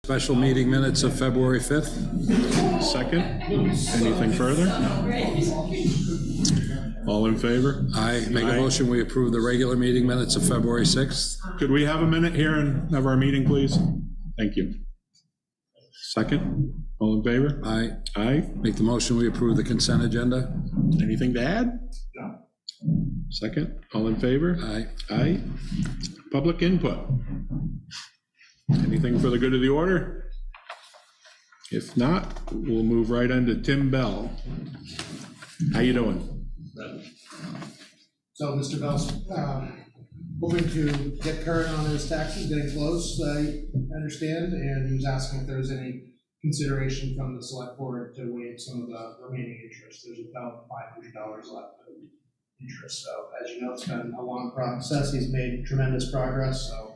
Special meeting minutes of February 5th. Second. Anything further? All in favor? I make a motion we approve the regular meeting minutes of February 6th. Could we have a minute here and have our meeting, please? Thank you. Second. All in favor? I Aye. make the motion we approve the consent agenda. Anything to add? No. Second. All in favor? Aye. Aye. Public input. Anything for the good of the order? If not, we'll move right into Tim Bell. How you doing? So Mr. Bell's hoping to get current on his taxes, getting close, I understand, and he was asking if there was any consideration from the select board to waive some of the remaining interest. There's about $500 left of interest. So as you know, it's been a long process. He's made tremendous progress. So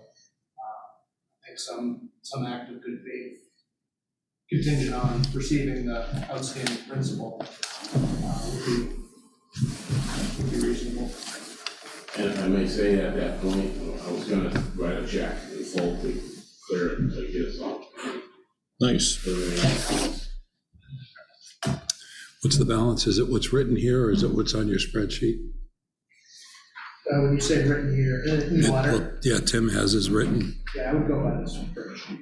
I think some act of good faith contingent on receiving the outstanding principal would be reasonable. And if I may say at that point, I was gonna write a check in full to clear it, to get us all. Nice. What's the balance? Is it what's written here or is it what's on your spreadsheet? When you say written here, in the letter, Well, yeah, Tim has his written yeah, I would go by this spreadsheet,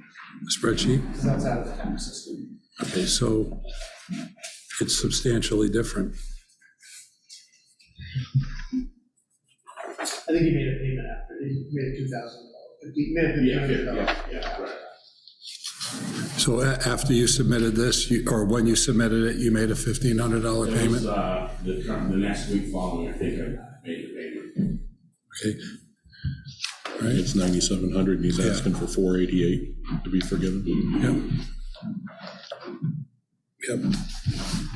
spreadsheet. because that's out of the tax system. Okay, so it's substantially different. I think he made a payment after, he made $2,000. He made $1,500. Yeah, right. So after you submitted this, or when you submitted it, you made a $1,500 It was, payment? the next week following, I think I made the payment. Okay. All right. It's 9,700 and he's asking for 488 to be forgiven. Yep. Yep.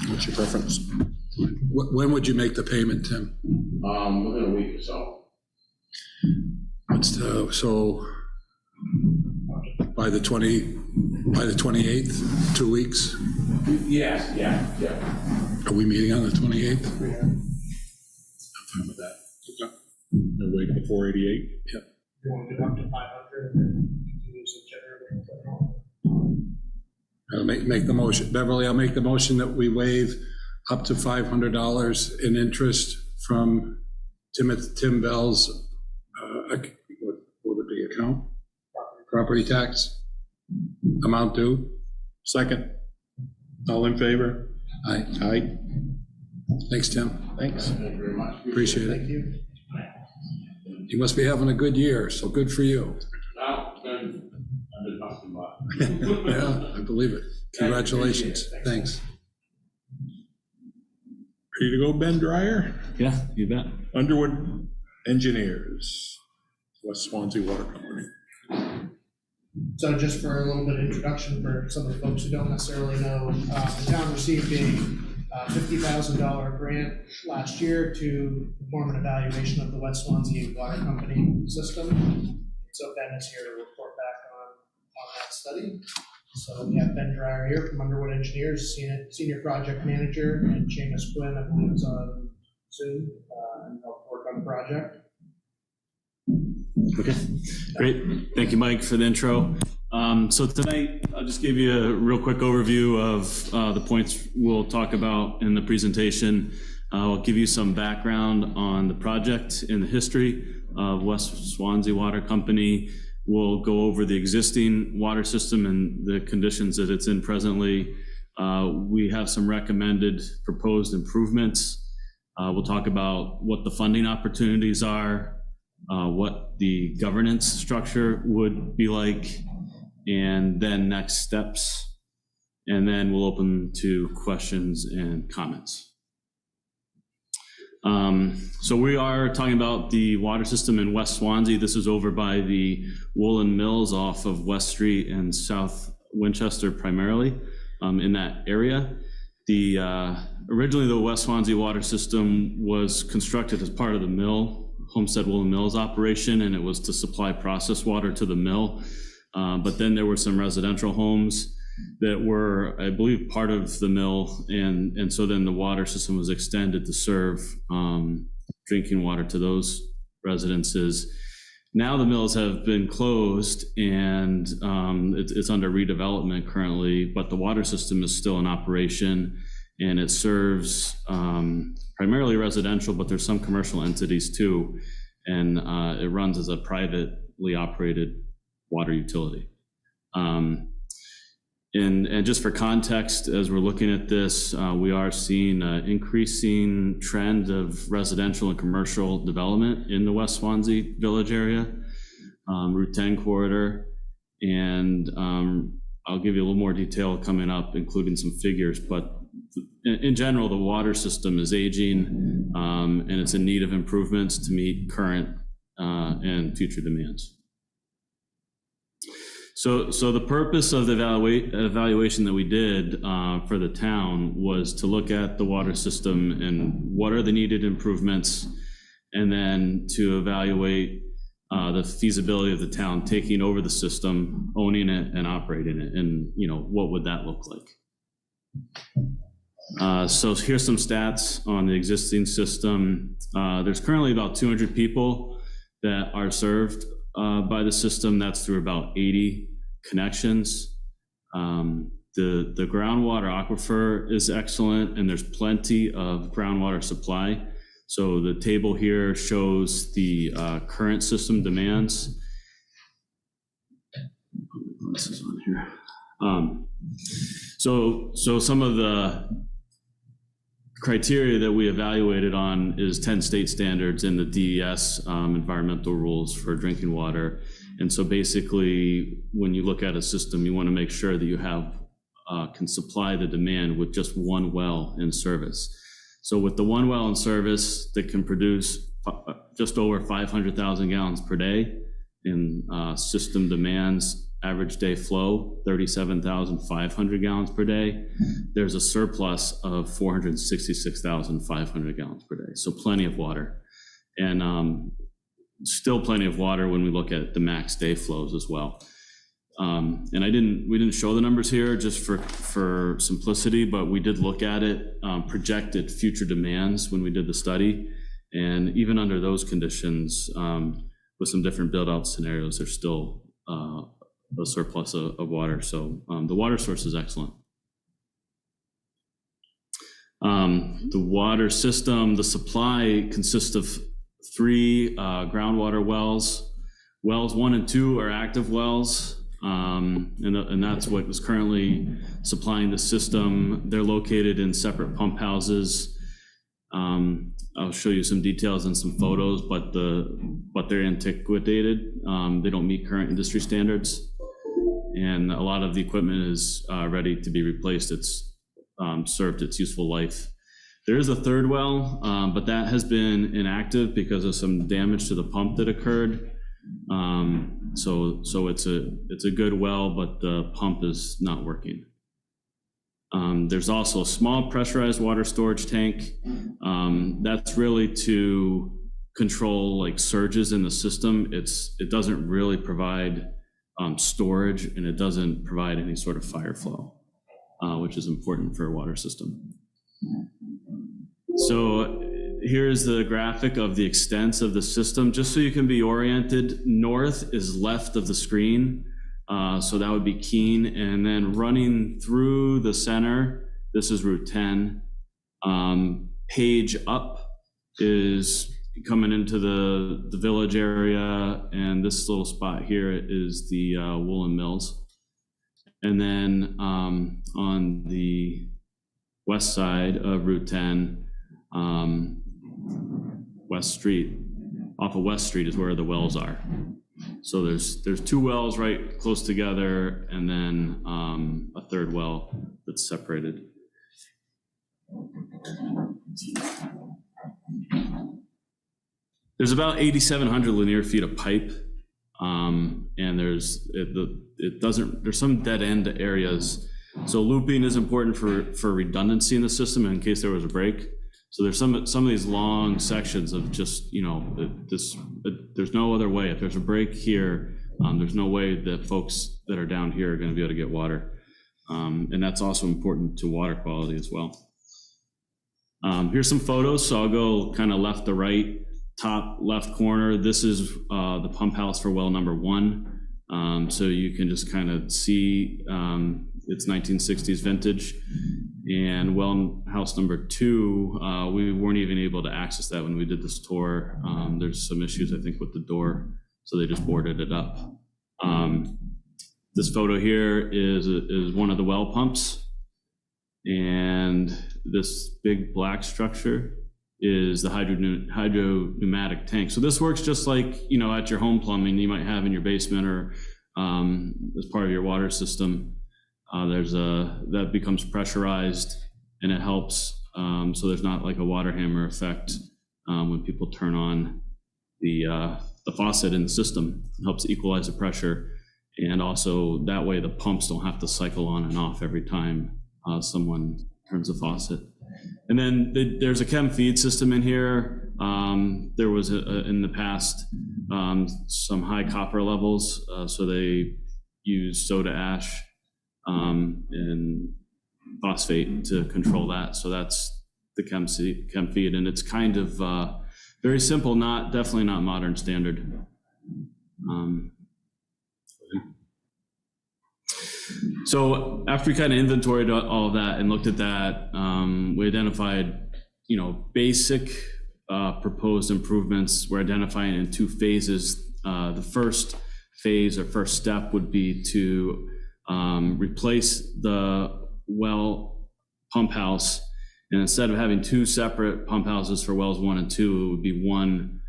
What's your preference? When would you make the payment, Tim? Within a week or so. So by the 28th, 2 weeks? Yes, yeah. Are we meeting on the 28th? Yeah. I'm fine with that. Okay. No wait for 488? Yep. You want to do up to 500 and then continue to generate. I'll make the motion. Beverly, I'll make the motion that we waive up to $500 in interest from Tim Bell's, what would it be, account? Property tax amount due. Second. All in favor? Aye. Aye. Thanks, Tim. Thanks. Thank you very much. Appreciate it. Thank you. You must be having a good year, so good for you. Well, I've been busting butt. Yeah, I believe it. Congratulations. Thanks. Ready to go, Ben Dreyer? Yeah, you bet. Underwood Engineers, West Swanzey Water Company. So just for a little bit of introduction for some of the folks who don't necessarily know, the town received a $50,000 grant last year to perform an evaluation of the West Swanzey Water Company system. So Ben is here to report back on that study. So we have Ben Dreyer here from Underwood Engineers, Senior Project Manager, and Seamus Quinn, I believe, is on Zoom, and help work on the project. Okay, great. Thank you, Mike, for the intro. So tonight, I'll just give you a real quick overview of the points we'll talk about in the presentation. I'll give you some background on the project and the history of West Swanzey Water Company. We'll go over the existing water system and the conditions that it's in presently. We have some recommended proposed improvements. We'll talk about what the funding opportunities are, what the governance structure would be like, and then next steps. And then we'll open to questions and comments. So we are talking about the water system in West Swanzey. This is over by the woolen mills off of West Street and South Winchester primarily, in that area. Originally the West Swanzey Water System was constructed as part of the mill, Homestead Woolen Mills operation, and it was to supply processed water to the mill. But then there were some residential homes that were, I believe, part of the mill, and so then the water system was extended to serve drinking water to those residences. Now the mills have been closed, and it's under redevelopment currently, but the water system is still in operation, and it serves primarily residential, but there's some commercial entities too, and it runs as a privately operated water utility. And just for context, as we're looking at this, we are seeing an increasing trend of residential and commercial development in the West Swanzey Village area, Route 10 corridor, and I'll give you a little more detail coming up, including some figures, but in general, the water system is aging, and it's in need of improvements to meet current and future demands. So the purpose of the evaluation that we did for the town was to look at the water system and what are the needed improvements, and then to evaluate the feasibility of the town taking over the system, owning it, and operating it, and what would that look like. So here's some stats on the existing system. There's currently about 200 people that are served by the system. That's through about 80 connections. The groundwater aquifer is excellent, and there's plenty of groundwater supply. So the table here shows the current system demands. This is on here. So some of the criteria that we evaluated on is 10 state standards and the DES environmental rules for drinking water. And so basically, when you look at a system, you want to make sure that you have can supply the demand with just one well in service. So with the one well in service that can produce just over 500,000 gallons per day in system demands, average day flow, 37,500 gallons per day, there's a surplus of 466,500 gallons per day. So plenty of water. And still plenty of water when we look at the max day flows as well. And we didn't show the numbers here just for simplicity, but we did look at it, projected future demands when we did the study. And even under those conditions, with some different build out scenarios, there's still a surplus of water. So the water source is excellent. The water system, the supply consists of 3 groundwater wells. Wells 1 and 2 are active wells, and that's what is currently supplying the system. They're located in separate pump houses. I'll show you some details and some photos, but they're antiquated. They don't meet current industry standards, and a lot of the equipment is ready to be replaced. It's served its useful life. There is a 3rd well, but that has been inactive because of some damage to the pump that occurred. So it's a good well, but the pump is not working. There's also a small pressurized water storage tank. That's really to control like surges in the system. It doesn't really provide storage, and it doesn't provide any sort of fire flow, which is important for a water system. So here's the graphic of the extents of the system, just so you can be oriented. North is left of the screen, so that would be Keene, and then running through the center, this is Route 10. Page up is coming into the village area, and this little spot here is the woolen mills. And then on the west side of Route 10, West Street, off of West Street is where the wells are. So there's two wells right close together, and then a third well that's separated. There's about 8,700 linear feet of pipe, and there's some dead end areas. So looping is important for redundancy in the system in case there was a break. So there's some of these long sections of just, there's no other way. If there's a break here, there's no way that folks that are down here are going to be able to get water. And that's also important to water quality as well. Here's some photos. So I'll go kind of left to right, top left corner. This is the pump house for well number 1. So you can just kind of see it's 1960s vintage. And well house number 2, we weren't even able to access that when we did this tour. There's some issues, I think, with the door, so they just boarded it up. This photo here is one of the well pumps, and this big black structure is the hydro pneumatic tank. So this works just like, at your home plumbing you might have in your basement or as part of your water system. That becomes pressurized, and it helps. So there's not like a water hammer effect when people turn on the faucet in the system. It helps equalize the pressure, and also that way the pumps don't have to cycle on and off every time someone turns the faucet. And then there's a chem feed system in here. There was in the past some high copper levels, so they use soda ash and phosphate to control that. So that's the chem feed, and it's kind of very simple, definitely not modern standard. So after we kind of inventoried all of that and looked at that, we identified, basic proposed improvements. We're identifying in 2 phases. The first phase or first step would be to replace the well pump house, and instead of having 2 separate pump houses for wells 1 and 2, it would be one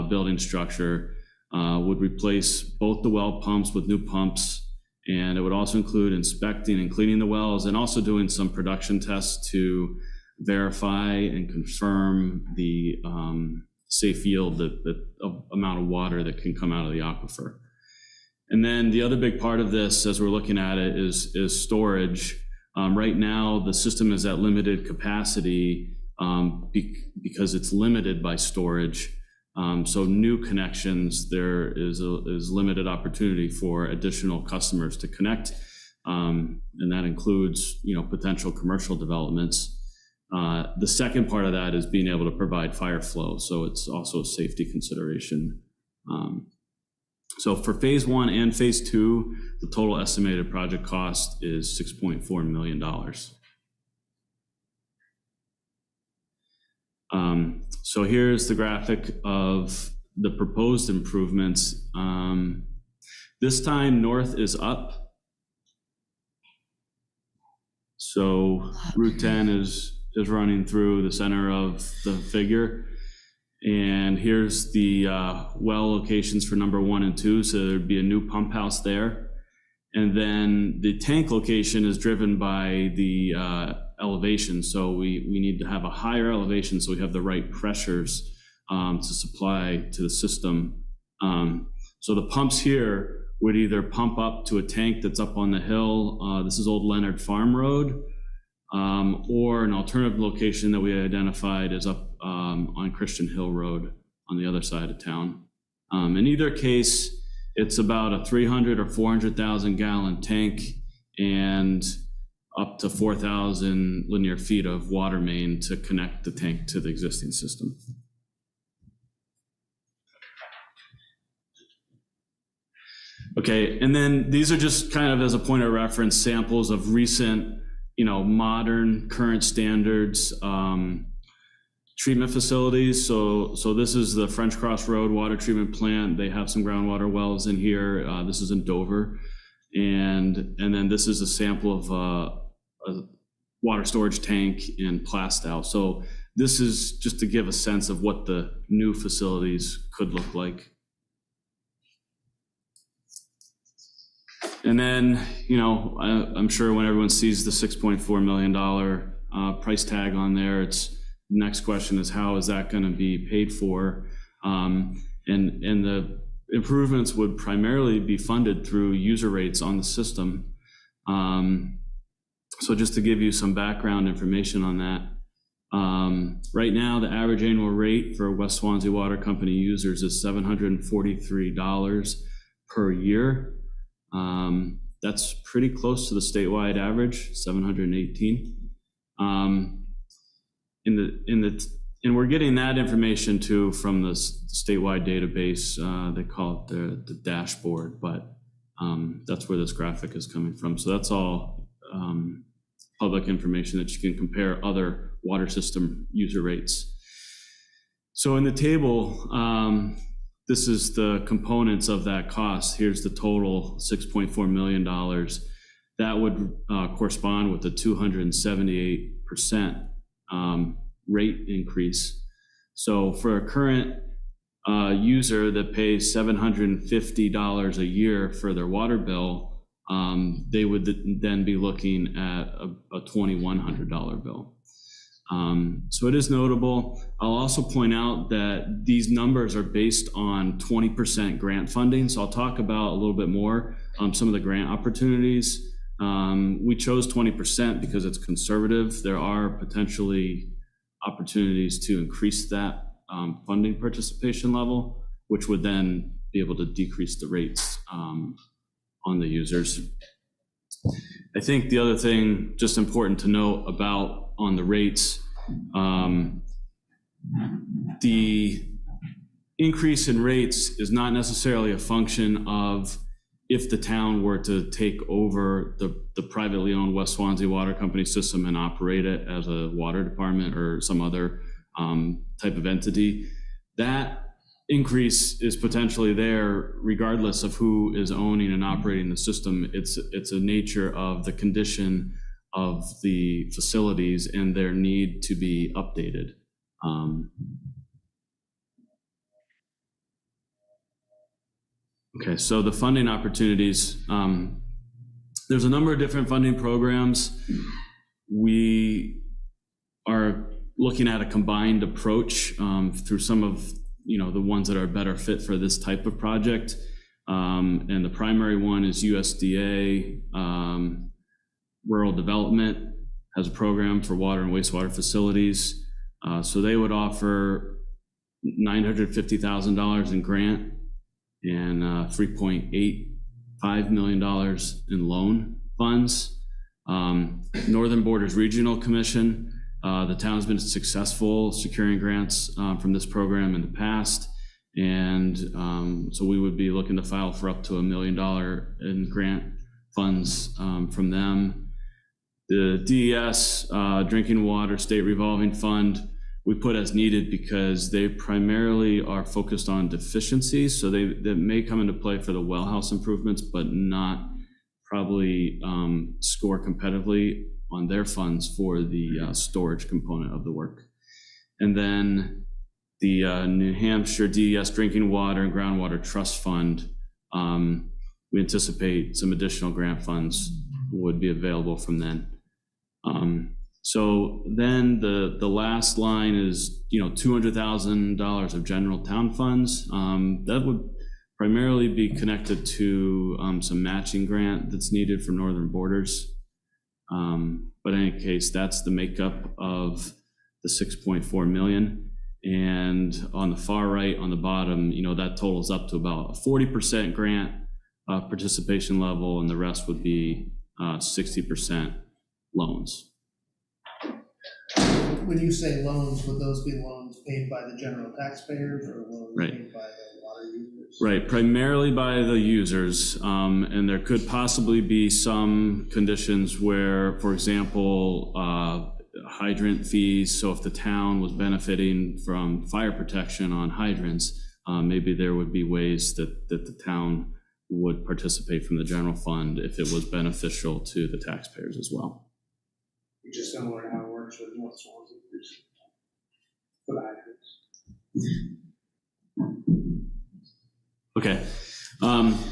building structure. Would replace both the well pumps with new pumps, and it would also include inspecting and cleaning the wells, and also doing some production tests to verify and confirm the safe yield, the amount of water that can come out of the aquifer. And then the other big part of this, as we're looking at it, is storage. Right now, the system is at limited capacity because it's limited by storage. So new connections, there is limited opportunity for additional customers to connect, and that includes potential commercial developments. The second part of that is being able to provide fire flow, so it's also a safety consideration. So for phase 1 and phase 2, the total estimated project cost is $6.4 million. So here's the graphic of the proposed improvements. This time north is up. So Route 10 is running through the center of the figure. And here's the well locations for number 1 and 2. So there'd be a new pump house there. And then the tank location is driven by the elevation. So we need to have a higher elevation so we have the right pressures to supply to the system. So the pumps here would either pump up to a tank that's up on the hill. This is Old Leonard Farm Road. Or an alternative location that we identified is up on Christian Hill Road on the other side of town. In either case, it's about a 300 or 400,000 gallon tank, and up to 4,000 linear feet of water main to connect the tank to the existing system. Okay, and then these are just kind of as a point of reference samples of recent, modern current standards treatment facilities. So this is the French Cross Road water treatment plant. They have some groundwater wells in here. This is in Dover, and then this is a sample of a water storage tank in Plastow. So this is just to give a sense of what the new facilities could look like. And then, I'm sure when everyone sees the $6.4 million price tag on there, the next question is, how is that going to be paid for? And the improvements would primarily be funded through user rates on the system. So just to give you some background information on that, right now the average annual rate for West Swanzey Water Company users is $743 per year. That's pretty close to the statewide average, $718. And we're getting that information too from the statewide database. They call it the dashboard, but that's where this graphic is coming from. So that's all public information that you can compare other water system user rates. So in the table, this is the components of that cost. Here's the total $6.4 million. That would correspond with the 278% rate increase. So for a current user that pays $750 a year for their water bill, they would then be looking at a $2,100 bill. So it is notable. I'll also point out that these numbers are based on 20% grant funding. So I'll talk about a little bit more some of the grant opportunities. We chose 20% because it's conservative. There are potentially opportunities to increase that funding participation level, which would then be able to decrease the rates on the users. I think the other thing just important to note about on the rates, the increase in rates is not necessarily a function of if the town were to take over the privately owned West Swanzey Water Company system and operate it as a water department or some other type of entity. That increase is potentially there regardless of who is owning and operating the system. It's a nature of the condition of the facilities and their need to be updated. Okay, so the funding opportunities, there's a number of different funding programs. We are looking at a combined approach through some of the ones that are better fit for this type of project. And the primary one is USDA. Rural Development has a program for water and wastewater facilities. So they would offer $950,000 in grant and $3.85 million in loan funds. Northern Borders Regional Commission, the town has been successful securing grants from this program in the past. And so we would be looking to file for up to $1 million in grant funds from them. The DES, Drinking Water State Revolving Fund, we put as needed because they primarily are focused on deficiencies. So they may come into play for the well house improvements, but not probably score competitively on their funds for the storage component of the work. And then the New Hampshire DES Drinking Water and Groundwater Trust Fund, we anticipate some additional grant funds would be available from then. So then the last line is, $200,000 of general town funds. That would primarily be connected to some matching grant that's needed for Northern Borders. But in any case, that's the makeup of the 6.4 million. And on the far right, on the bottom, that totals up to about a 40% grant participation level, and the rest would be 60% loans. When you say loans, would those be loans paid by the general taxpayers or loans Right. paid by the water users? Right, primarily by the users, and there could possibly be some conditions where, for example, hydrant fees. So if the town was benefiting from fire protection on hydrants, maybe there would be ways that the town would participate from the general fund if it was beneficial to the taxpayers as well. Which is similar to how it works with West Swanzey for the hydrants. Okay.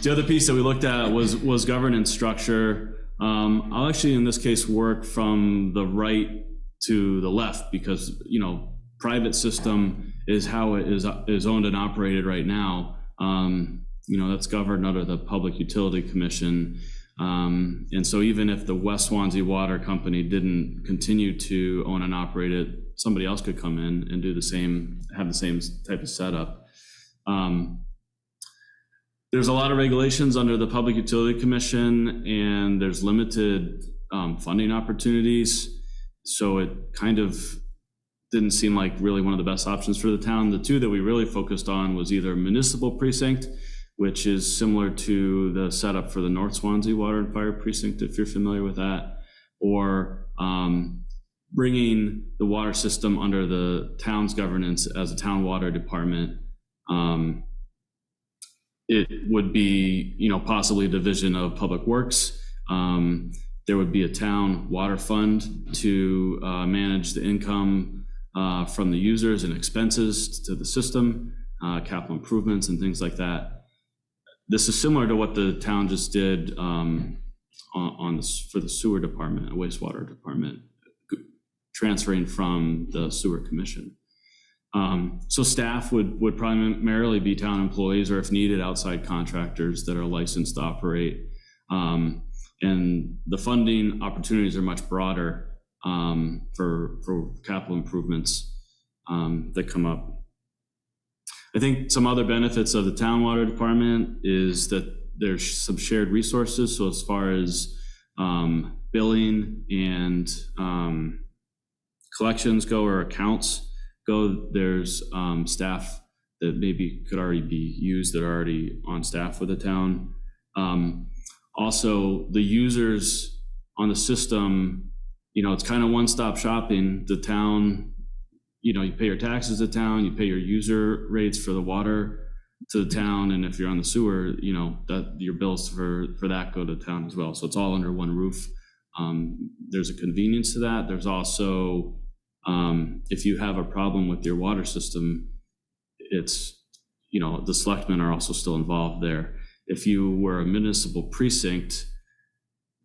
The other piece that we looked at was governance structure. I'll actually, in this case, work from the right to the left because, private system is how it is owned and operated right now. That's governed under the Public Utility Commission. And so even if the West Swanzey Water Company didn't continue to own and operate it, somebody else could come in and do have the same type of setup. There's a lot of regulations under the Public Utility Commission, and there's limited funding opportunities. So it kind of didn't seem like really one of the best options for the town. The two that we really focused on was either municipal precinct, which is similar to the setup for the North Swanzey Water and Fire Precinct, if you're familiar with that, or bringing the water system under the town's governance as a town water department. It would be, possibly a division of Public Works. There would be a town water fund to manage the income from the users and expenses to the system, capital improvements and things like that. This is similar to what the town just did for the sewer department, wastewater department, transferring from the sewer commission. So staff would primarily be town employees, or if needed, outside contractors that are licensed to operate. And the funding opportunities are much broader for capital improvements that come up. I think some other benefits of the town water department is that there's some shared resources. So as far as billing and collections go, or accounts go, there's staff that maybe could already be used that are already on staff with the town. Also, the users on the system, it's kind of one-stop shopping. The town, you pay your taxes to town, you pay your user rates for the water to the town, and if you're on the sewer, that your bills for that go to town as well. So it's all under one roof. There's a convenience to that. There's also, if you have a problem with your water system, it's, the selectmen are also still involved there. If you were a municipal precinct,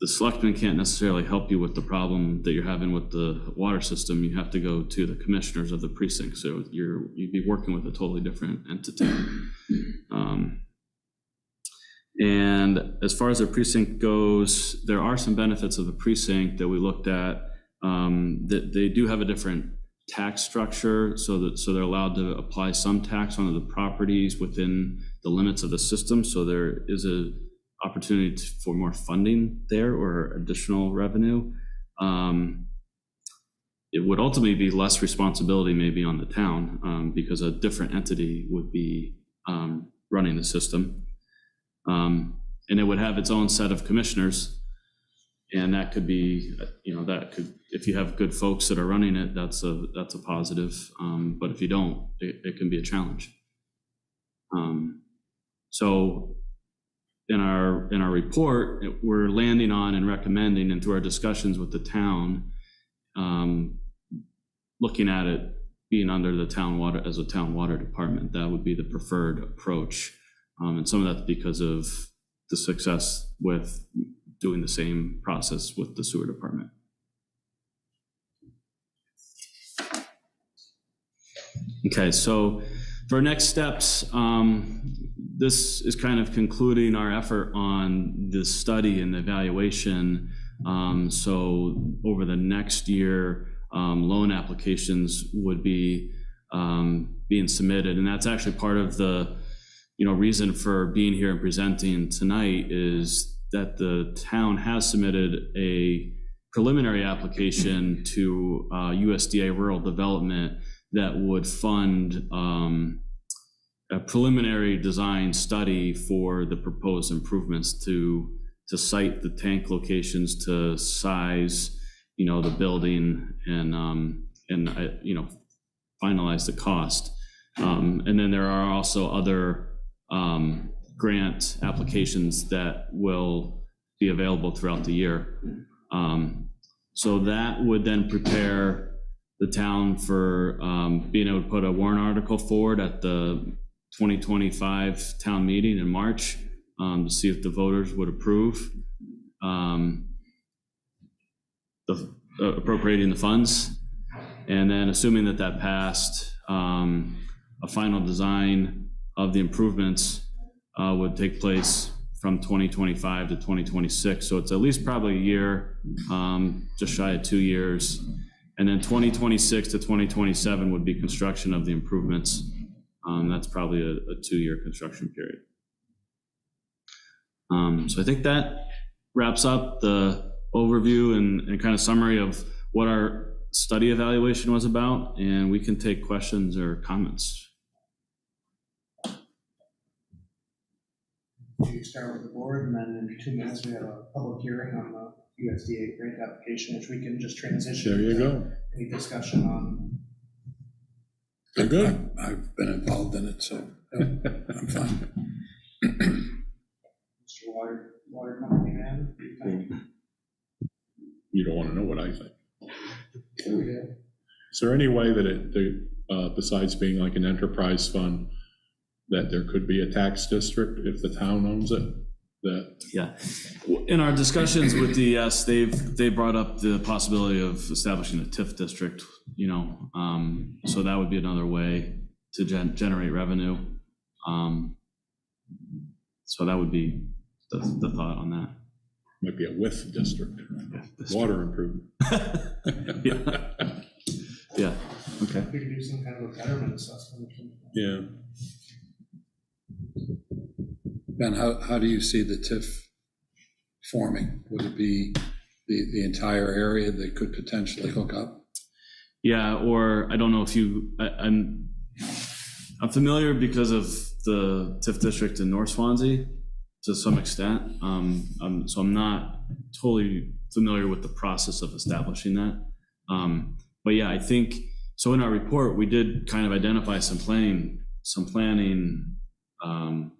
the selectmen can't necessarily help you with the problem that you're having with the water system. You have to go to the commissioners of the precinct. So you'd be working with a totally different entity. And as far as the precinct goes, there are some benefits of the precinct that we looked at. That they do have a different tax structure, so they're allowed to apply some tax onto the properties within the limits of the system. So there is a opportunity for more funding there, or additional revenue. It would ultimately be less responsibility maybe on the town, because a different entity would be running the system. And it would have its own set of commissioners. And that could be, if you have good folks that are running it, that's a positive. But if you don't, it can be a challenge. So in our report, we're landing on and recommending, and through our discussions with the town, looking at it being under the town water, as a town water department. That would be the preferred approach. And some of that's because of the success with doing the same process with the sewer department. Okay, so for next steps, this is kind of concluding our effort on this study and evaluation. So over the next year, loan applications would be being submitted, and that's actually part of the reason for being here and presenting tonight, is that the town has submitted a preliminary application to USDA Rural Development that would fund a preliminary design study for the proposed improvements to site the tank locations, to size, the building, and finalize the cost. And then there are also other grant applications that will be available throughout the year. So that would then prepare the town for being able to put a warrant article forward at the 2025 town meeting in March to see if the voters would approve appropriating the funds. And then assuming that passed, a final design of the improvements would take place from 2025 to 2026. So it's at least probably a year, just shy of 2 years. And then 2026 to 2027 would be construction of the improvements. That's probably a 2-year construction period. So I think that wraps up the overview and kind of summary of what our study evaluation was about, and we can take questions or comments. We start with the board, and then in 2 minutes we have a public hearing on the USDA grant application, which we can just transition. There you go. Any discussion on? They're good. I've been involved in it, so I'm fine. Mr. Water Company man? You don't want to know what I think. Oh, yeah. Is there any way that besides being like an enterprise fund, that there could be a tax district if the town owns it? Yeah, in our discussions with DES, they brought up the possibility of establishing a TIF district, so that would be another way to generate revenue. So that would be the thought on that. Might be a WIF district, water improvement. Yeah, okay. We could do some kind of a betterment assessment or something. Yeah. Ben, how do you see the TIF forming? Would it be the entire area that could potentially hook up? Yeah, or I don't know if I'm familiar because of the TIF district in North Swanzey to some extent. So I'm not totally familiar with the process of establishing that. But yeah, I think, so in our report, we did kind of identify some planning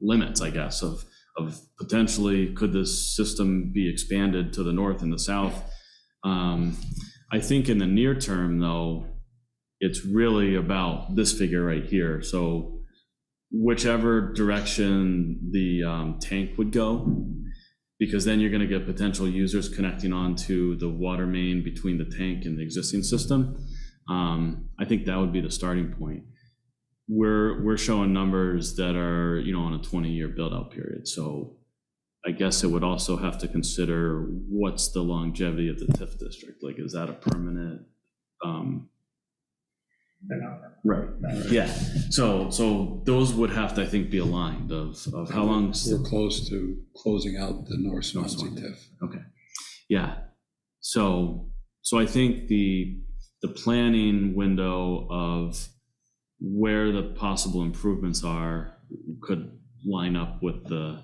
limits, I guess, of potentially could this system be expanded to the north and the south. I think in the near term, though, it's really about this figure right here. So whichever direction the tank would go, because then you're going to get potential users connecting onto the water main between the tank and the existing system. I think that would be the starting point. We're showing numbers that are, on a 20-year build-out period. So I guess it would also have to consider what's the longevity of the TIF district. Like, is that a permanent? They're not. Right. Yeah. So those would have to, I think, be aligned of how long. We're close to closing out the North Swansea TIF. Okay. Yeah. So I think the planning window of where the possible improvements are could line up with the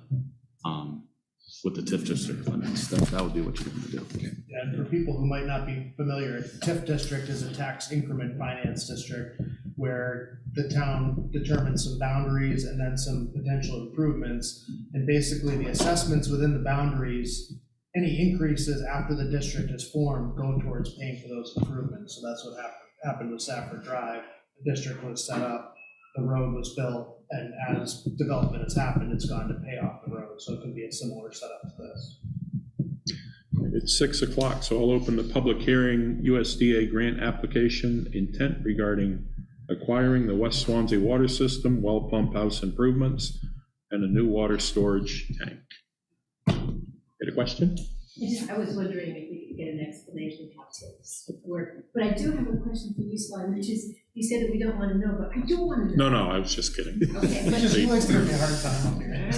TIF district limits. That would be what you're going to do. Yeah, and for people who might not be familiar, a TIF district is a tax increment finance district where the town determines some boundaries and then some potential improvements. And basically the assessments within the boundaries, any increases after the district is formed go towards paying for those improvements. So that's what happened with Safford Drive. The district was set up, the road was built, and as development has happened, it's gone to pay off the road. So it could be a similar setup to this. It's 6 o'clock, so I'll open the public hearing. USDA grant application intent regarding acquiring the West Swanzey Water System, well pump house improvements, and a new water storage tank. Get a question? I was wondering if we could get an explanation of how TIFs would work. But I do have a question for you, Swan, which is, you said that we don't want to know, but I do want to know. No, I was just kidding. Okay, but He likes to give me a hard time up all here.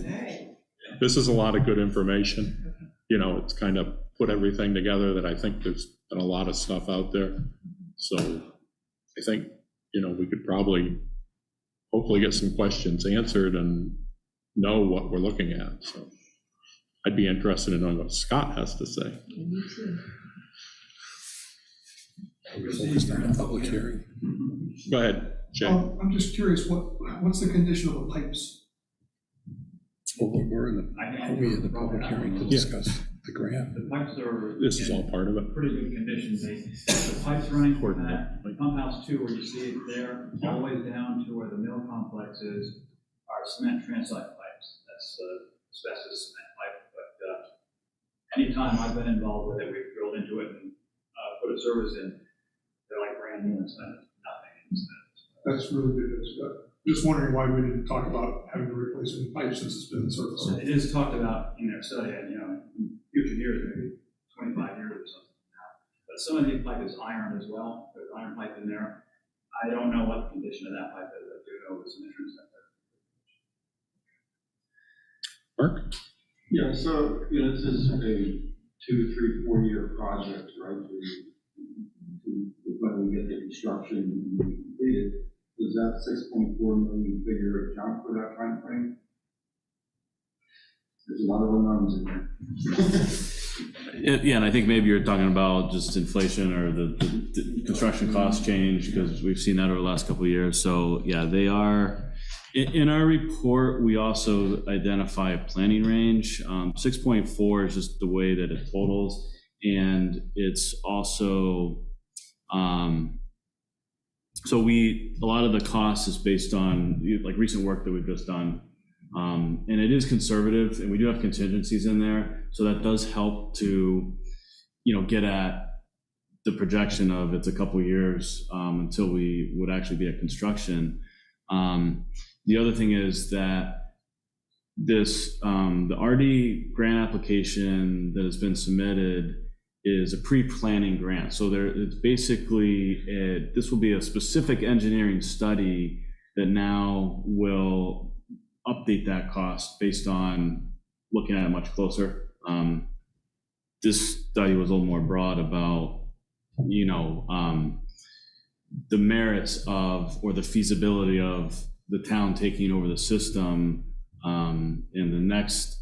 right. This is a lot of good information. It's kind of put everything together, that I think there's been a lot of stuff out there. So I think, we could probably hopefully get some questions answered and know what we're looking at. So I'd be interested in knowing what Scott has to say. Me too. We're focused on a public hearing. Go ahead, Jay. I'm just curious, what's the condition of the pipes? Well, we're in the public hearing to discuss the grant. The pipes are. This is all part of it. Pretty good condition. The pipes running from that pump house 2, where you see it there, all the way down to where the mill complex is, are cement transite pipes. That's asbestos cement pipe. But anytime I've been involved with it, we've drilled into it and put a service in. They're like brand new and spent nothing in cement. That's really good. Just wondering why we didn't talk about having to replace any pipes since it's been in service. So it is talked about in their study, and in future years, maybe 25 years or something now. But some of the pipe is iron as well. There's iron pipe in there. I don't know what the condition of that pipe is. I do know there's some insurance out there. Mark? Yeah, so, this is a 2, 3, 4 year project, right? When we get the construction completed, does that 6.4 million figure account for that time frame? There's a lot of unknowns in there. Yeah, and I think maybe you're talking about just inflation or the construction cost change, because we've seen that over the last couple of years. So yeah, they are, in our report, we also identify a planning range. 6.4 is just the way that it totals. And it's also, so a lot of the cost is based on like recent work that we've just done. And it is conservative, and we do have contingencies in there. So that does help to, get at the projection of it's a couple years until we would actually be at construction. The other thing is that this, the RD grant application that has been submitted is a pre-planning grant. So it's basically, this will be a specific engineering study that now will update that cost based on looking at it much closer. This study was a little more broad about, the merits of, or the feasibility of the town taking over the system. And the next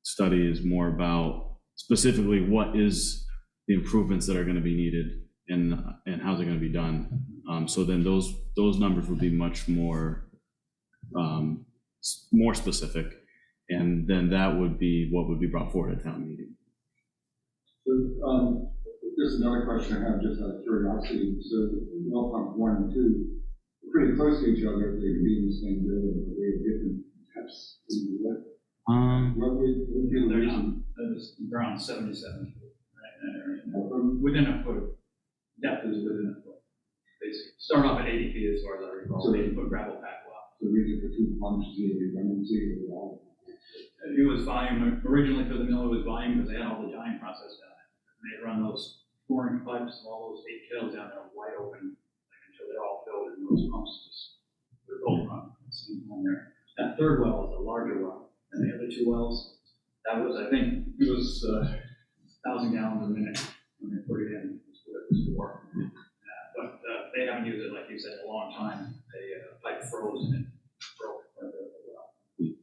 study is more about specifically what is the improvements that are going to be needed and how's it going to be done. So then those numbers would be much more specific, and then that would be what would be brought forward at town meeting. So, just another question I have, just out of curiosity. So, well pump 1 and 2 are pretty close to each other. They could be in the same building, but they have different depths. What would be the reason? They're around 77 feet, right in that area. Within a foot. Depth is within a foot. They start off at 80 feet as far as I recall. So 80-foot gravel pack well. The reason for 2 pumps is the redundancy of all. It was volume. Originally for the mill, it was volume because they had all the dyeing process down there. They run those 4-inch pipes, all those 8 kettles down there wide open until they're all filled, and those pumps just, they're both run at the same time there. That third well is a larger well than the other 2 wells. That was, I think, it was 1,000 gallons a minute when they put it in. That's what it was for. But they haven't used it, like you said, in a long time. The pipe froze and it broke part of the well.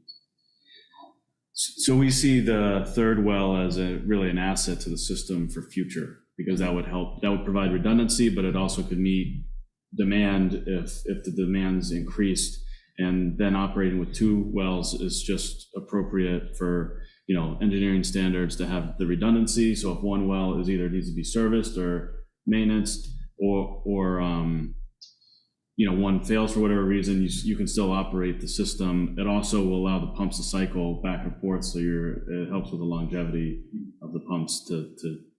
So we see the third well as really an asset to the system for future, because that would provide redundancy, but it also could meet demand if the demand's increased. And then operating with 2 wells is just appropriate for, engineering standards to have the redundancy. So if one well is either needs to be serviced or maintenance, or one fails for whatever reason, you can still operate the system. It also will allow the pumps to cycle back and forth, so it helps with the longevity of the pumps to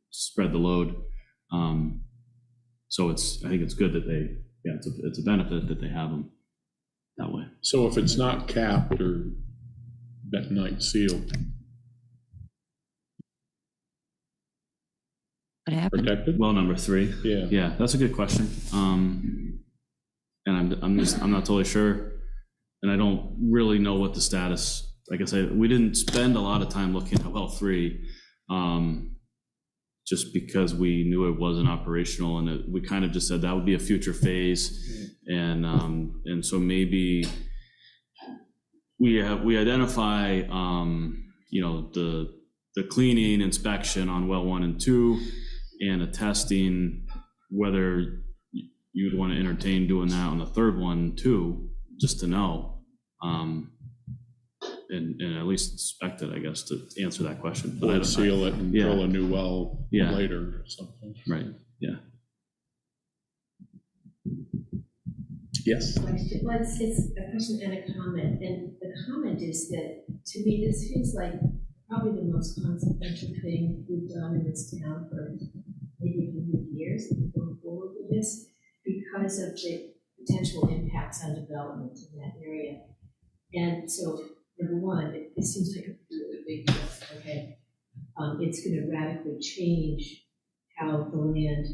spread the load. So I think it's good that it's a benefit that they have them that way. So if it's not capped or bentonite sealed, What happened? protected? Well, number 3. Yeah. Yeah, that's a good question. And I'm not totally sure, and I don't really know what the status. Like I said, we didn't spend a lot of time looking at well 3. just because we knew it wasn't operational, and we kind of just said that would be a future phase. And so maybe we identify, you know, the cleaning inspection on well 1 and 2 and a testing, whether you'd want to entertain doing that on the third one too, just to know. And at least inspect it, I guess, to answer that question. But I Or don't seal know. it and Yeah. drill a new well Yeah. later or something. Right, yeah. Yes. Well, it's a question and a comment, and the comment is that, to me, this feels like probably the most consequential thing we've done in this town for maybe 100 years, if we're going forward with this, because of the potential impacts on development in that area. And so, number one, it seems like a really big deal, okay? It's gonna radically change how the land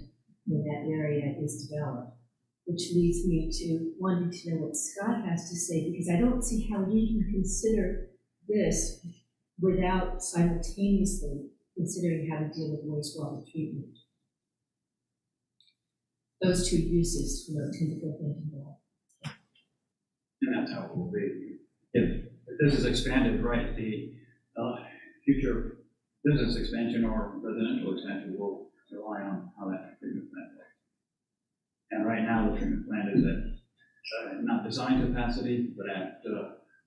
in that area is developed, which leads me to wanting to know what Scott has to say, because I don't see how we can consider this without simultaneously considering how to deal with wastewater treatment. Those two uses, you know, tend to go hand in hand. And that's how it will be. If this is expanded, right, the future business expansion or residential expansion will rely on how that treatment plant works. And right now, the treatment plant is at not design capacity, but at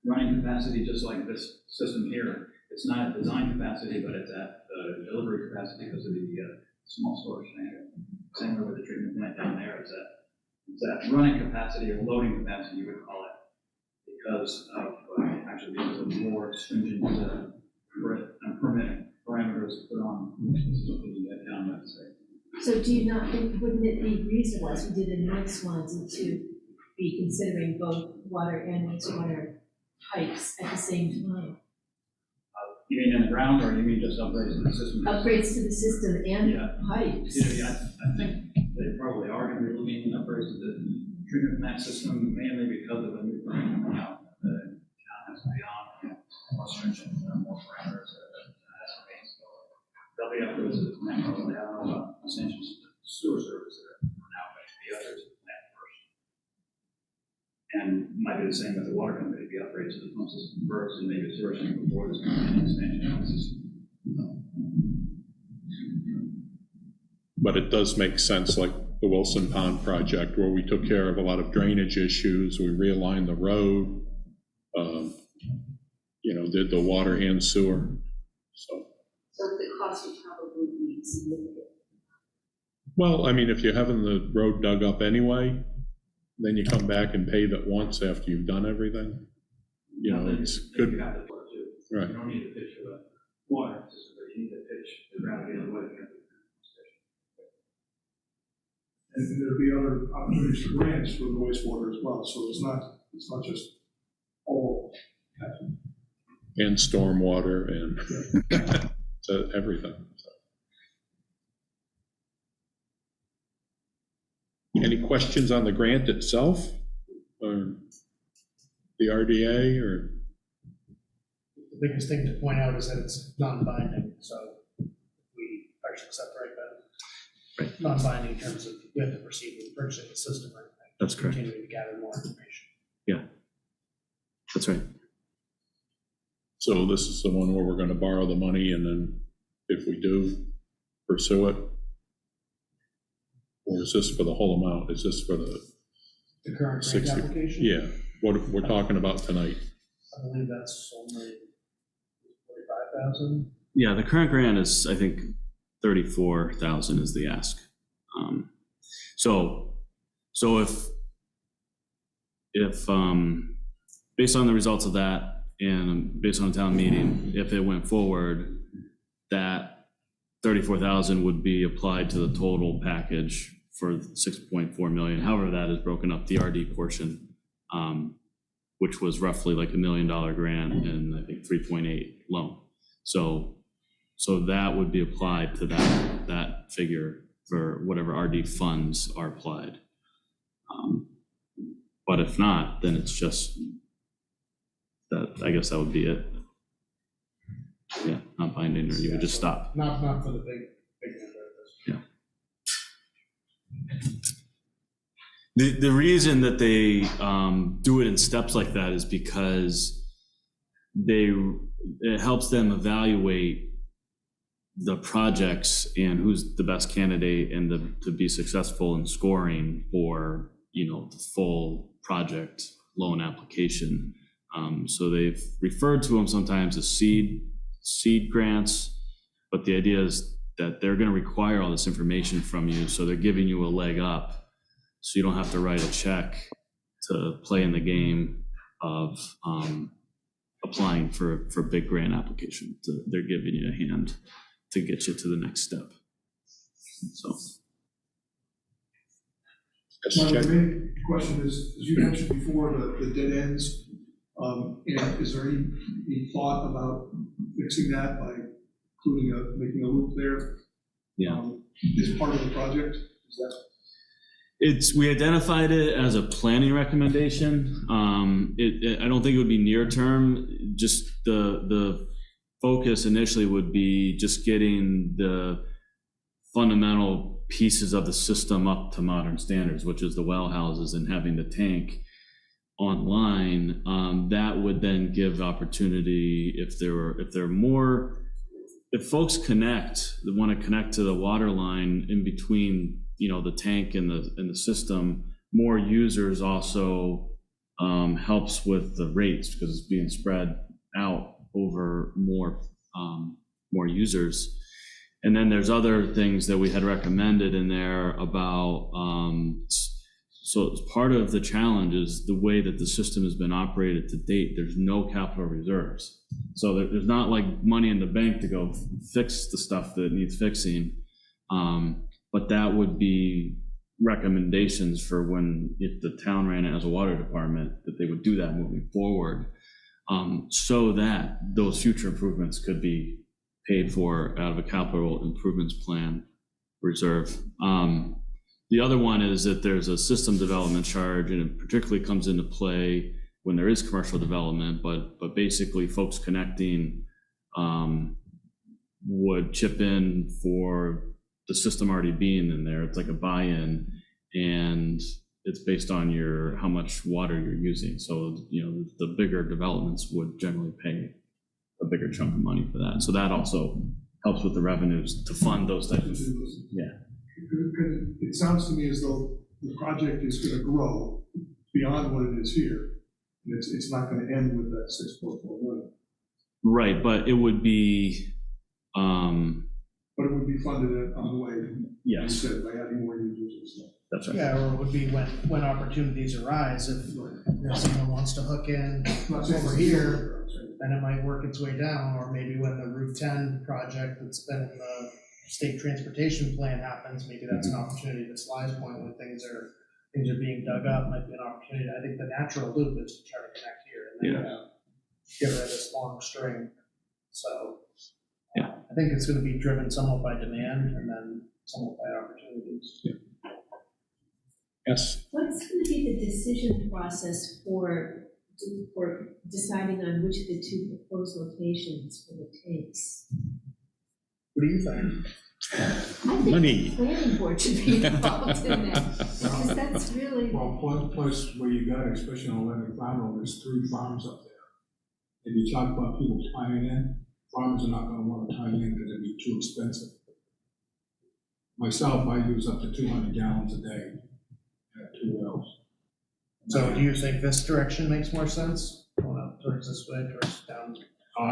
running capacity, just like this system here. It's not at design capacity, but it's at delivery capacity because of the small storage tank. Same way with the treatment plant down there, it's at running capacity or loading capacity, you would call it, because of actually because of more stringent permit parameters put on down that state. So do you not think, wouldn't it be reasonable, as we did in North Swanzey, to be considering both water and wastewater pipes at the same time? You mean in the ground, or you mean just upgrades to the system? Upgrades to the system and pipes? Yeah, I think they probably are going to be looking at upgrades to the treatment plant system, mainly because of the new permit coming out. The town has to be on more stringent, more parameters that has to be. So there'll be upgrades to the plant, probably. I don't know about extensions to the sewer service that are now going to be others to the plant first. And might be the same with the water company, be upgrades to the pump system first, and maybe the sewer system before there's going to be an expansion of the system. But it does make sense, like the Wilson Pond project, where we took care of a lot of drainage issues, we realigned the road, you know, did the water and sewer, so. So the cost would probably be significant. Well, I mean, if you're having the road dug up anyway, then you come back and pave it once after you've done everything. You know, it's good. You have to put it too. Right. You don't need to pitch for the water system, but you need to pitch the gravity of the way. And there'll be other opportunities for grants for the wastewater as well, so it's not just all. And stormwater and so everything. So. Any questions on the grant itself, or the RDA, or? The biggest thing to point out is that it's non-binding, so we actually accept right then. Right. Non-binding in terms of we have to proceed with purchasing the system, right? That's correct. Continuing to gather more information. Yeah, that's right. So this is the one where we're going to borrow the money, and then if we do, pursue it? Or is this for the whole amount? Is this for the The current grant 60? application? Yeah, what we're talking about tonight. I believe that's only 45,000. Yeah, the current grant is, I think, 34,000 is the ask. So if based on the results of that and based on a town meeting, if it went forward, that 34,000 would be applied to the total package for 6.4 million. However, that is broken up, the RD portion, which was roughly like $1 million grant and I think 3.8 loan. So that would be applied to that figure for whatever RD funds are applied. But if not, then it's just that, I guess that would be it. Yeah, not binding, or you would just stop. Not for the big number. The reason that they do it in steps like that is because it helps them evaluate the projects and who's the best candidate and to be successful in scoring for, the full project loan application. So they've referred to them sometimes as seed grants, but the idea is that they're going to require all this information from you, so they're giving you a leg up, so you don't have to write a check to play in the game of applying for a big grant application. They're giving you a hand to get you to the next step. So. My main question is, as you mentioned before, the dead ends, and is there any thought about fixing that by including making a loop there? Yeah. As part of the project? Is that? We identified it as a planning recommendation. I don't think it would be near term. Just the focus initially would be just getting the fundamental pieces of the system up to modern standards, which is the well houses and having the tank online. That would then give opportunity if folks want to connect to the water line in between, the tank and the system. More users also helps with the rates because it's being spread out over more users. And then there's other things that we had recommended in there about, so it's part of the challenge is the way that the system has been operated to date. There's no capital reserves. So there's not like money in the bank to go fix the stuff that needs fixing. But that would be recommendations for if the town ran it as a water department, that they would do that moving forward, so that those future improvements could be paid for out of a capital improvements plan reserve. The other one is that there's a system development charge, and it particularly comes into play when there is commercial development, but basically folks connecting would chip in for the system already being in there. It's like a buy-in, and it's based on how much water you're using. So, the bigger developments would generally pay a bigger chunk of money for that. So that also helps with the revenues to fund those types of things. Yeah. It sounds to me as though the project is going to grow beyond what it is here. And it's not going to end with that 6.4 million. Right, but it would be. But it would be funded on the way. Yes. You said, by adding more users and stuff. That's right. Yeah, or it would be when opportunities arise, if someone wants to hook in over here, then it might work its way down, or maybe when the Route 10 project that's been in the state transportation plan happens, maybe that's an opportunity. To Sly's point, when things are being dug up, might be an opportunity. I think the natural loop is to try to connect here and then get rid of this long string. So I think it's going to be driven somewhat by demand and then somewhat by opportunities. Yeah. Yes. What's going to be the decision process for deciding on which of the two proposed locations for the tanks? What do you think? I think Money. the planning board should be involved in that, because that's really. Well, one place where you got, especially on Levy Farm, there's 3 farms up there. If you talk about people tying in, farmers are not going to want to tie in because it'd be too expensive. Myself, I use up to 200 gallons a day at 2 wells. So do you think this direction makes more sense? Going up towards this way, towards down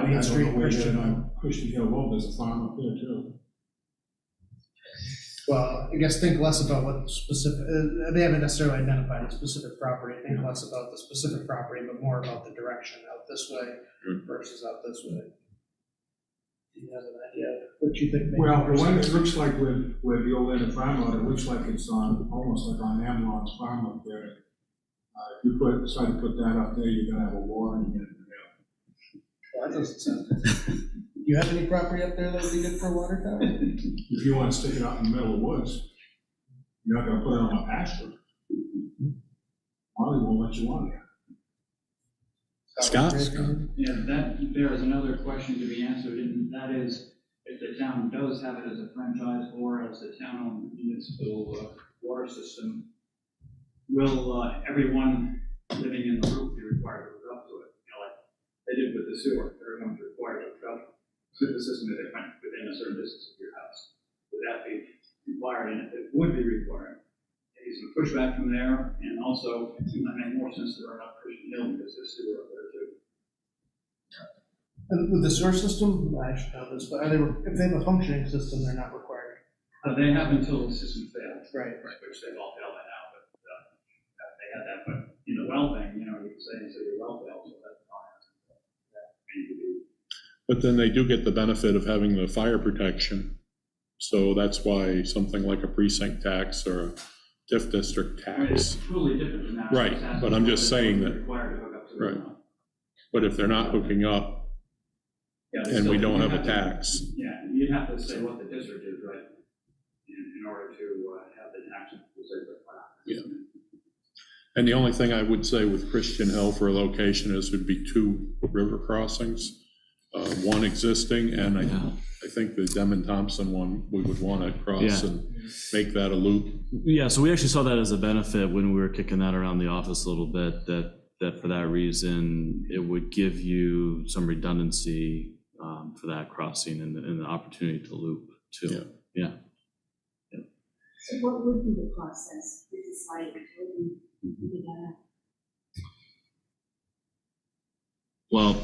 Main Street, Christian? On Christian Hill Road, there's a farm up there too. Well, I guess think less about what specific, they haven't necessarily identified a specific property. Think less about the specific property, but more about the direction, out this way versus out this way. Do you have an idea what you think? Well, the one that looks like where the old end of farm lot, it looks like it's on, almost like on Amlon's farm up there. If you decide to put that up there, you're gonna have a war in it. Well, that doesn't sound good. Do you have any property up there that would be good for a water tower? If you want to stick it out in the middle of the woods, you're not gonna put it on a pasture. Molly won't let you on there. Scott? Yeah, there is another question to be answered, and that is if the town does have it as a franchise or as a town-owned municipal water system, will everyone living in the loop be required to hook up to it? You know, like they did with the sewer, everyone's required to hook up to the system that they went within a certain distance of your house. Would that be required? And if it would be required, maybe some pushback from there, and also it might make more sense to run up Christian Hill because there's sewer up there too. And with the sewer system, I should know this, but if they have a functioning system, they're not required. They have until the system fails. Right. Which they've all failed by now, but they had that. But in the well thing, you know, you can say your well failed, so that's fine. That may be. But then they do get the benefit of having the fire protection. So that's why something like a precinct tax or a TIF district I mean, it's tax. totally different from that. Right, but I'm just saying that- Required to hook up to Right. the well. But if they're not hooking up Yeah, and we still- don't you'd have a tax, Yeah, you'd have to say what the district is, right? In order to have the tax. Yeah. And the only thing I would say with Christian Hill for a location is would be 2 river crossings. One existing, and I think the Dem Thompson one, we would want to cross Yeah. and make that a loop. Yeah, so we actually saw that as a benefit when we were kicking that around the office a little bit, that for that reason, it would give you some redundancy for that crossing and the opportunity to loop too. Yeah. So what would be the process to decide what we do that? Well,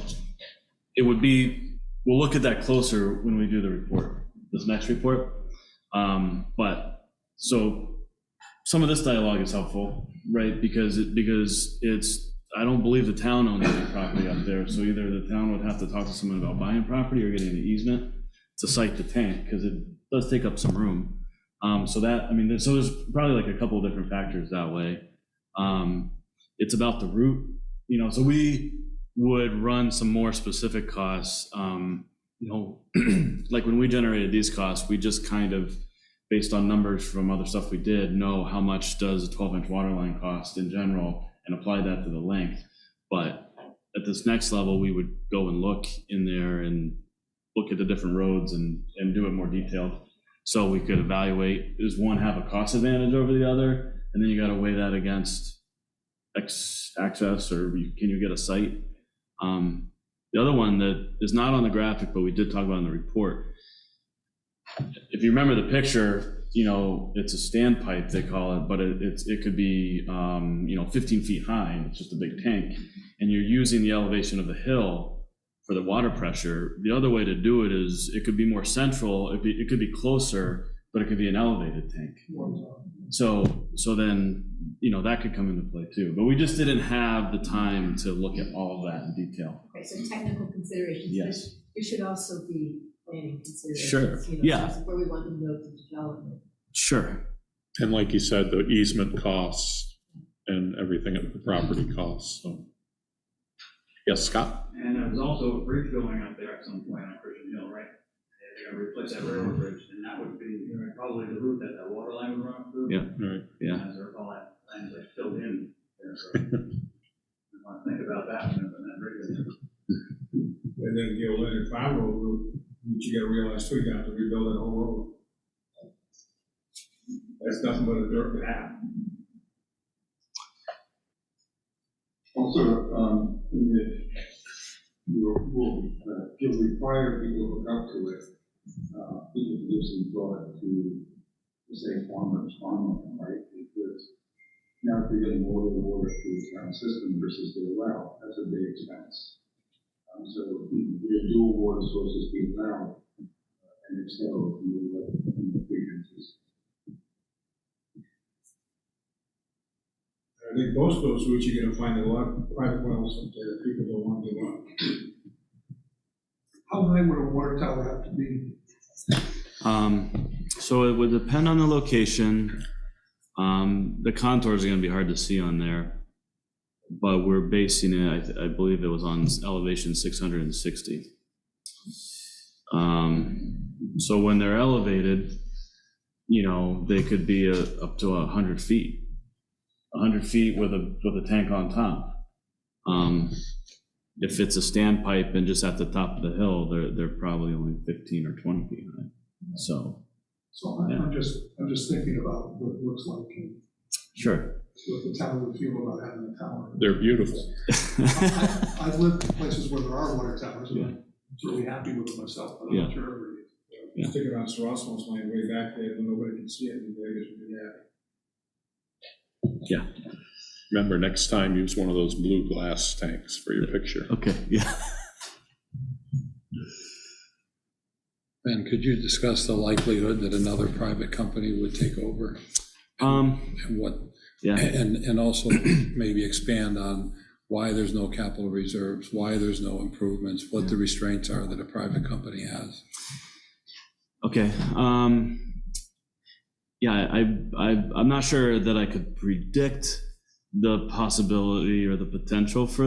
it would be, we'll look at that closer when we do the report, this next report. But so some of this dialogue is helpful, right? Because it's, I don't believe the town owns any property up there. So either the town would have to talk to someone about buying property or getting an easement to site the tank, because it does take up some room. So there's probably like a couple of different factors that way. It's about the route, so we would run some more specific costs. Like when we generated these costs, we just kind of, based on numbers from other stuff we did, know how much does a 12-inch water line cost in general and apply that to the length. But at this next level, we would go and look in there and look at the different roads and do it more detailed. So we could evaluate, does one have a cost advantage over the other? And then you got to weigh that against access, or can you get a site? The other one that is not on the graphic, but we did talk about in the report, if you remember the picture, it's a standpipe, they call it, but it could be, 15 feet high, and it's just a big tank, and you're using the elevation of the hill for the water pressure. The other way to do it is it could be more central, it could be closer, but it could be an elevated tank. So then, that could come into play too. But we just didn't have the time to look at all of that in detail. Okay, so technical considerations. Yes. There should also be planning considerations. Sure, yeah. Where we want to know the development. Sure. And like you said, the easement costs and everything at the property costs. So. Yes, Scott? And there was also a bridge going up there at some point on Christian Hill, right? They're going to replace that railroad bridge, and that would be probably the route that water line would run through. Yeah. Right. Yeah. As I recall, that line is like filled in there, so I want to think about that when that bridge is there. And then the old Leonard Farm Road route, which you gotta realize too, you have to rebuild that whole road. That's nothing but a dirt path. Also, you'll require people to hook up to it. People can give some thought to, say, farmland, right? Because now if you're getting water through the town system versus their well, that's a big expense. So the dual water sources be allowed, and if so, you will let the frequencies. I think most of those routes, you're gonna find a lot of private wells up there that people don't want to give up. How high would a water tower have to be? So it would depend on the location. The contours are going to be hard to see on there, but we're basing it, I believe it was on elevation 660. So when they're elevated, they could be up to 100 feet. 100 feet with a tank on top. If it's a standpipe and just at the top of the hill, they're probably only 15 or 20 feet high. So So I'm just thinking about what it looks like and Sure. what the town would feel about having a tower. They're beautiful. I've lived in places where there are water towers, and I'm really happy with them myself, but I'm not sure everybody is. Stick it on Sir Oswald's land way back there, but nobody can see it, and they just be happy. Yeah. Remember, next time, use one of those blue glass tanks for your picture. Okay. Yeah. Ben, could you discuss the likelihood that another private company would take over? And what, Yeah. and also maybe expand on why there's no capital reserves, why there's no improvements, what the restraints are that a private company has. Okay. Yeah, I'm not sure that I could predict the possibility or the potential for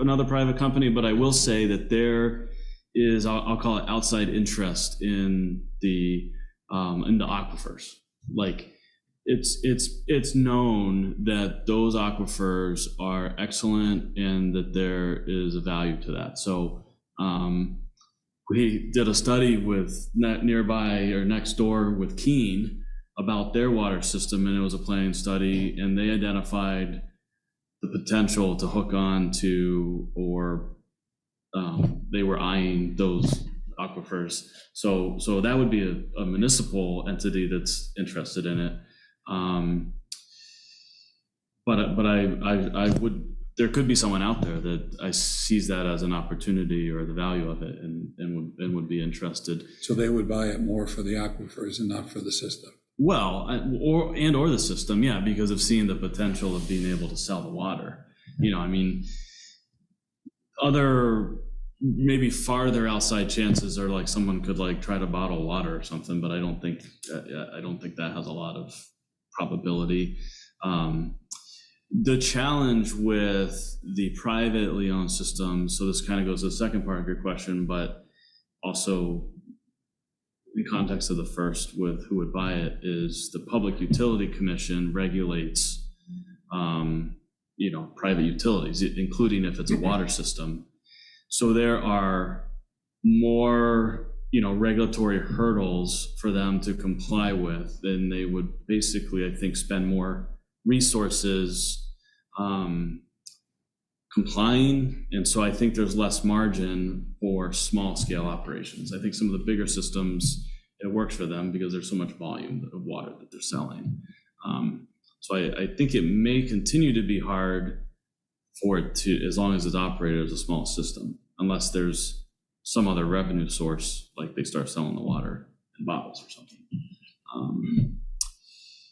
another private company, but I will say that there is, I'll call it outside interest in the aquifers. Like it's known that those aquifers are excellent and that there is a value to that. So we did a study with nearby or next door with Keene about their water system, and it was a planning study, and they identified the potential to hook on to, or they were eyeing those aquifers. So that would be a municipal entity that's interested in it. But I would, there could be someone out there that I sees that as an opportunity or the value of it and would be interested. So they would buy it more for the aquifers and not for the system. Well, or the system, yeah, because of seeing the potential of being able to sell the water. You know, I mean, other maybe farther outside chances are like someone could like try to bottle water or something, but I don't think that has a lot of probability. The challenge with the privately owned system, so this kind of goes to the second part of your question, but also in context of the first with who would buy it, is the Public Utility Commission regulates private utilities, including if it's a water system. So there are more regulatory hurdles for them to comply with, and they would basically, I think, spend more resources complying. And so I think there's less margin for small scale operations. I think some of the bigger systems, it works for them because there's so much volume of water that they're selling. So I think it may continue to be hard for it to, as long as it's operated as a small system, unless there's some other revenue source, like they start selling the water in bottles or something.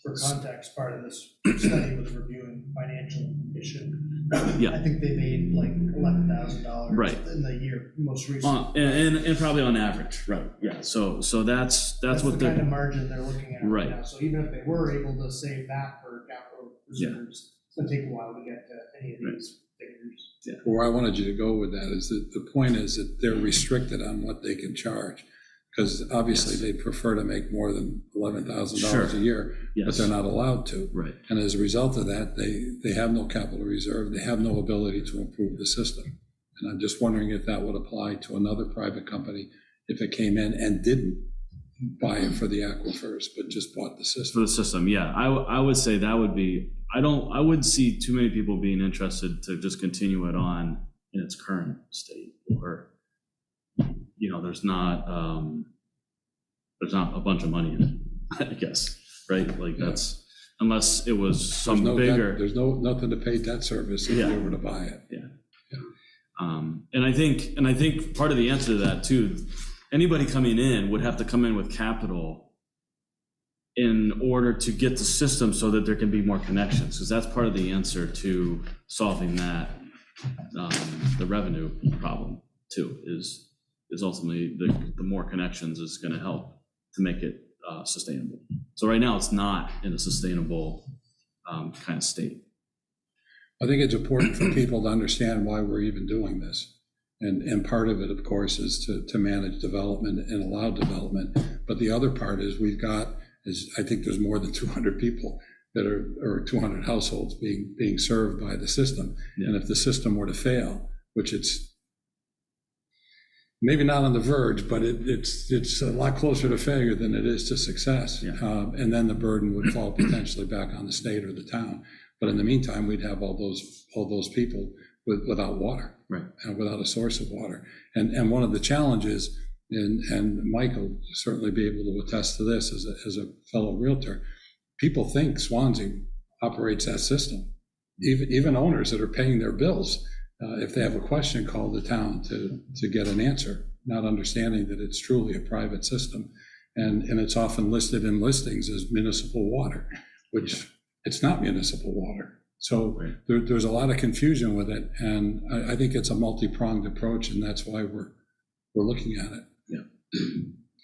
For context, part of this study was reviewing financial condition. Yeah. I think they made like $11,000 right in the year most recently. And probably on average, right? Yeah. So that's what the they're kind of margin they're looking at right now. So even if they were able to save that for capital reserves, it's going to take a while to get to any of these figures. Yeah. Where I wanted you to go with that is that the point is that they're restricted on what they can charge, because obviously they prefer to make more than $11,000 a year, but they're not allowed to. Right. And as a result of that, they have no capital reserve. They have no ability to improve the system. And I'm just wondering if that would apply to another private company if it came in and didn't buy it for the aquifers, but just bought the system. For the system, yeah. I would say that would be, I wouldn't see too many people being interested to just continue it on in its current state, or there's not a bunch of money in it, I guess, right? Like that's, unless it was some bigger. There's nothing to pay debt service if you were to buy it. Yeah. And I think part of the answer to that too, anybody coming in would have to come in with capital in order to get the system so that there can be more connections, because that's part of the answer to solving that, the revenue problem too, is ultimately the more connections is going to help to make it sustainable. So right now it's not in a sustainable kind of state. I think it's important for people to understand why we're even doing this. And part of it, of course, is to manage development and allow development. But the other part is I think there's more than 200 people that or 200 households being served by the system. Yeah. And if the system were to fail, which maybe not on the verge, but it's a lot closer to failure than it is to success. Yeah. And then the burden would fall potentially back on the state or the town. But in the meantime, we'd have all those people without water, Right. Without a source of water. And one of the challenges, and Mike will certainly be able to attest to this as a fellow realtor, people think Swanzey operates that system. Even owners that are paying their bills, if they have a question, call the town to get an answer, not understanding that it's truly a private system. And it's often listed in listings as municipal water, which it's not municipal water. So there's a lot of confusion with it, and I think it's a multi-pronged approach, and that's why we're looking at it. Yeah.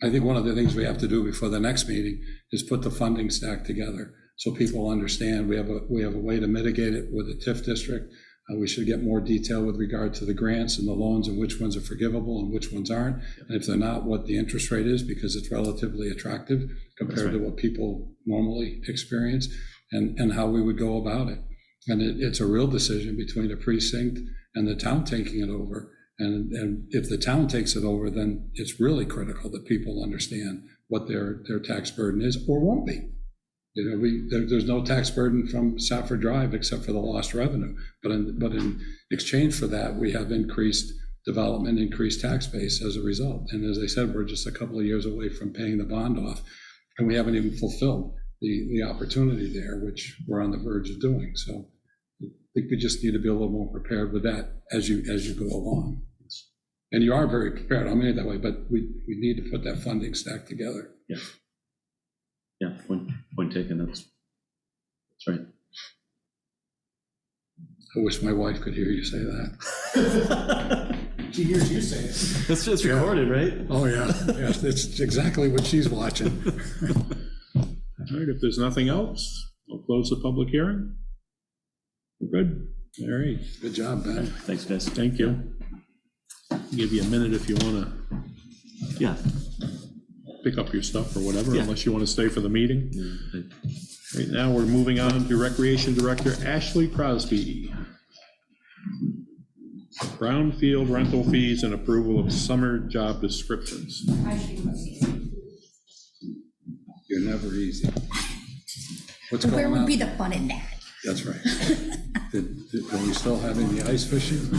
I think one of the things we have to do before the next meeting is put the funding stack together so people understand we have a way to mitigate it with the TIF district. We should get more detail with regard to the grants and the loans and which ones are forgivable and which ones aren't. And if they're not, what the interest rate is, because it's relatively attractive compared to what people normally experience, and how we would go about it. And it's a real decision between the precinct and the town taking it over. And if the town takes it over, then it's really critical that people understand what their tax burden is or won't be. There's no tax burden from Safford Drive except for the lost revenue. But in exchange for that, we have increased development, increased tax base as a result. And as I said, we're just a couple of years away from paying the bond off, and we haven't even fulfilled the opportunity there, which we're on the verge of doing. So I think we just need to be a little more prepared with that as you go along. And you are very prepared, I mean it that way, but we need to put that funding stack together. Yeah. Yeah, point taken, that's right. I wish my wife could hear you say that. She hears you say it. It's just recorded, right? Oh, yeah, yes, it's exactly what she's watching. All right, if there's nothing else, we'll close the public hearing. We're good. All right. Good job, Ben. Thanks, guys. Thank you. Give you a minute if you want to Yeah. pick up your stuff or whatever, Yeah. unless you want to stay for the meeting. Right now, we're moving on to Recreation Director Ashlee Crosby. Brownfield rental fees and approval of summer job descriptions. You're never easy. What's Where going would on? be the fun in that? That's right. Are we still having the ice fishing?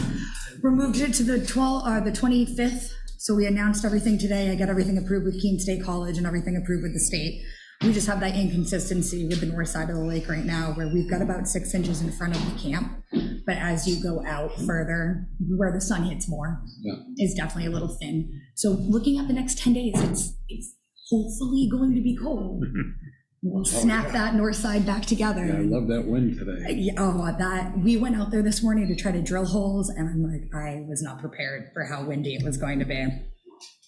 We moved it to the 25th, so we announced everything today. I got everything approved with Keene State College and everything approved with the state. We just have that inconsistency with the north side of the lake right now, where we've got about 6 inches in front of the camp. But as you go out further, where the sun hits more, is definitely a little thin. So looking at the next 10 days, it's hopefully going to be cold. We'll snap that north side back together. Yeah, I love that wind today. We went out there this morning to try to drill holes, and I'm like, I was not prepared for how windy it was going to be.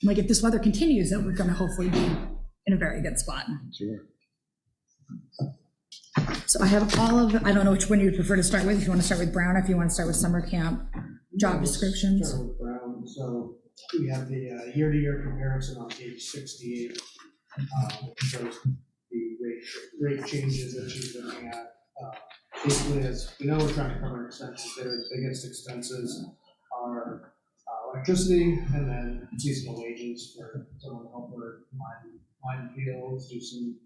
Like, if this weather continues, then we're going to hopefully be in a very good spot. Sure. So I have all of, I don't know which one you would prefer to start with. If you want to start with Brown, if you want to start with summer camp job descriptions. Start with Brown. So we have the year-to-year comparison on page 68. Shows the rate changes that she's looking at. Basically, as we know, we're trying to cover expenses there. The biggest expenses are electricity and then seasonal wages for someone to help her line fields, do some